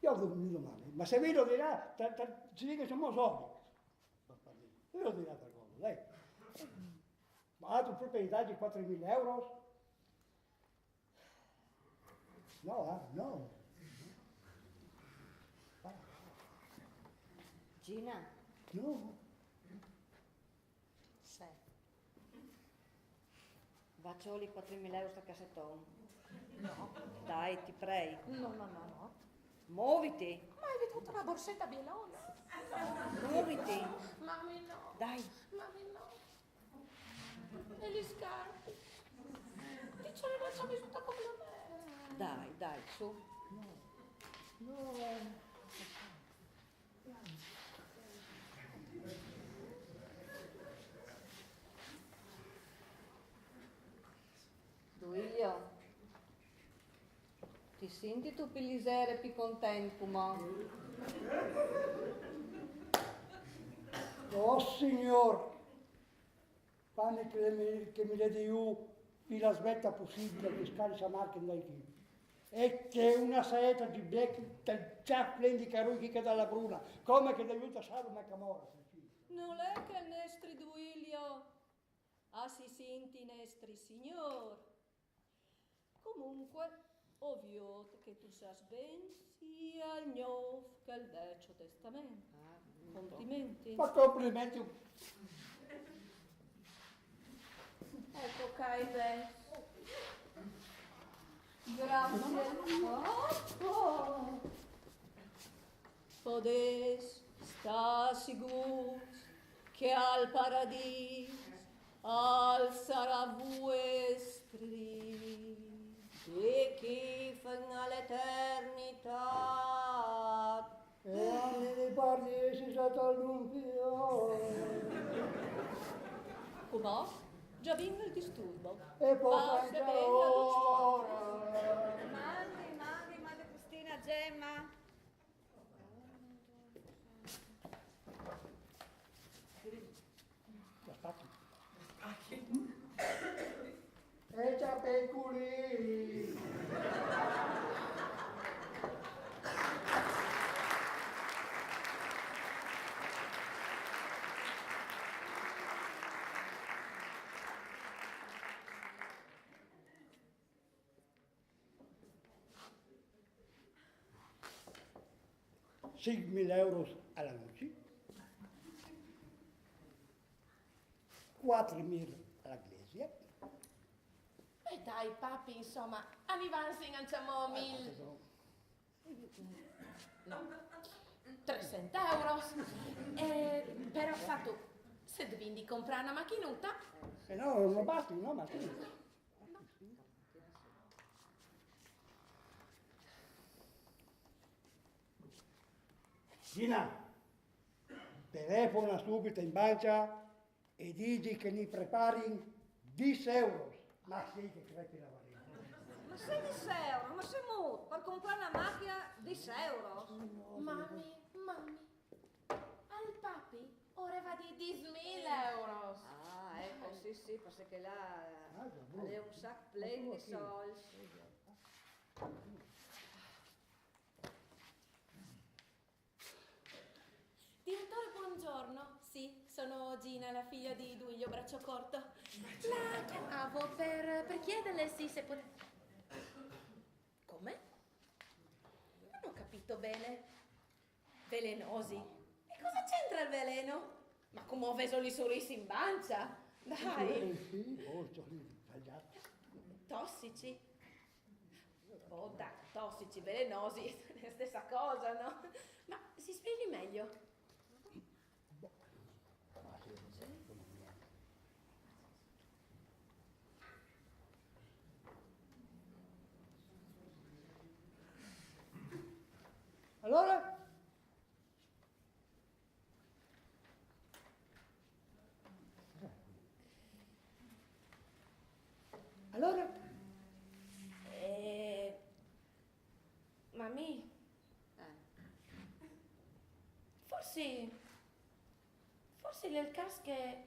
Io ho dormito male, ma se vedo di là, ci dico che siamo soldi. Io lo dirò per cosa, lei. Ma ha tu proprietà di 4.000 euro? No, no. Gina, No. sai, bacioli 4.000 euro sta cassettone. No. Dai, ti prego. No. Muoviti, Ma hai veduto una borsetta bielona? muoviti. Mami no. Dai, Mami no. E gli scarpe? Dice la faccia vissuta come la me. dai, su. Duilio, ti senti tu pilisere più contento, ma? Oh signor, pane che mi date io la smetta possibile di scarica marca dai qui. E che una saetta di black del Chaplin di Carucchi dalla Bruna, come che aiuta Salma Camora. Non è che nestri Duilio, si senti nestri signor. Comunque, ovvio che tu sai ben sia il Nuovo che il Vecchio Testamento. Complimenti. Ma complimenti. Ecco Caide. Grazie. Podes sta sicuro che al paradiso al sarà vuestri E chi fino all'eternità. E anni di paradiesi stato all'unzione. Com'è? Già vinto il disturbo. E poi Basta anche bene, ora. Mandi Cristina, Gemma. E c'ha peculi. €5.000 alla luce, 4.000 alla Glesia. E dai papi, insomma, avanzi lanciamo 1.000. No. 300 euro. Però fatto Se devi comprare una macchinutta, Se no non basti, no, ma sì. Gina, telefona subito in banca e dici che mi prepari 10 euro. Ma sì, che crepi la valina. Ma 16 euro, ma sei muto per comprare una macchina di 6 euro? mami, al papi ora va di 10.000 euro. Ah, ecco, sì, perché là già, è un sacco pieno di soldi. Direttore, buongiorno. Sì, sono Gina, la figlia di Duilio Bracciacorto. La chiamavo per chiederle se poteva... Come? Non ho capito bene. Velenosi. E cosa c'entra il veleno? Ma come ho veso i sorrisi in pancia? Dai. Sì, forse lì, sbagliato. Tossici. Oh, dai, tossici, velenosi, è la stessa cosa, no? Ma si spieghi meglio. Allora? Allora? Mami, forse nel caso che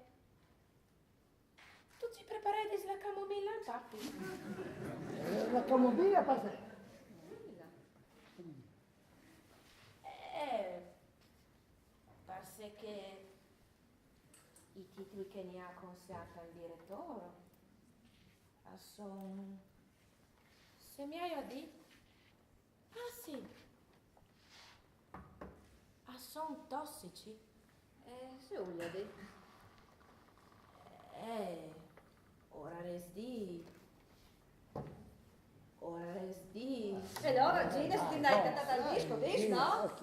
tu ci preparate la camomilla al papi. La camomilla passa. Pare che i titoli che ne ha consigliato il direttore sono... Se mi hai a dire... Ah sì, sono tossici. Se voglio dire. Ora resdi... E allora Gina si ti hai cantata al disco, dici, no?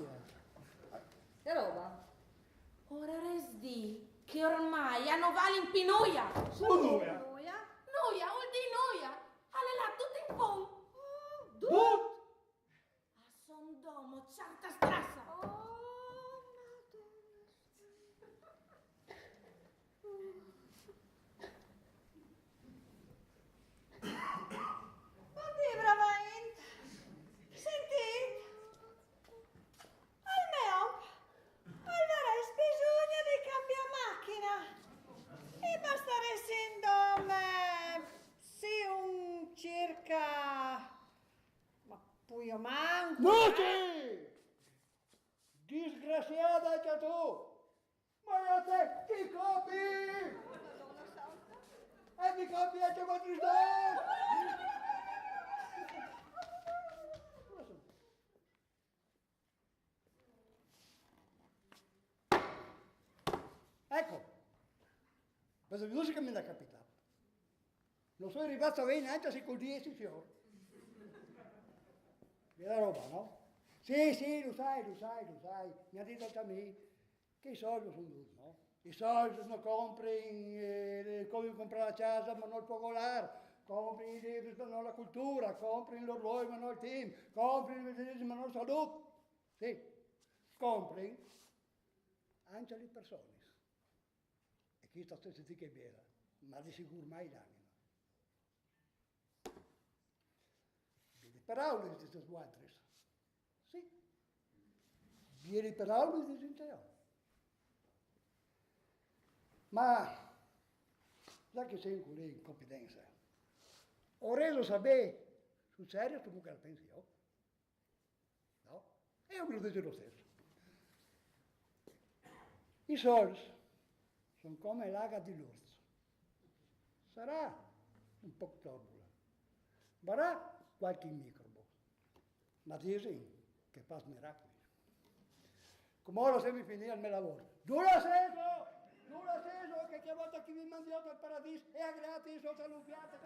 Che roba? Ora resdi che ormai hanno vali in pinoia. Noia. Noia, vuol dire noia. Alle là tutto in fondo. Dut! A son domo, certa strassa. Oddio, brava Int. Senti, almeno avresti bisogno di cambiare macchina. E basteresti in me, sì, un circa... Ma poi io manco... Nuti! Disgraziata anche tu! Ma io te ti copi! E mi copi anche quattro Ecco, questo è che mi è capitato. Non sono arrivato a bene anche se con 10 fiori. È la roba, no? Sì, lo sai. Mi ha detto anche a me che i soldi sono duri, no? I soldi non compri, come comprare la casa ma non il popolare, compri i libri ma non la cultura, compri l'orologio ma non il team, compri il medesimo ma non la salute. Sì, compri anche le persone. E chi sta stesso che è vera, ma di sicuro mai l'anima. Parole di questi altri. Sì. Vieni parole di Sinteo. Ma, già che sei con lei in confidenza, ho reso sapere sul serio tu che la pensi io? No? E io ve lo dico lo stesso. I soldi sono come l'aga di Lourdes. Sarà un po' torbula, varrà qualche microbo, ma dici che fa miracoli. Come ora se mi finì il mio lavoro. Giù l'acceso che volta chi mi mandiato al paradiso e a gratis, ho salutiato,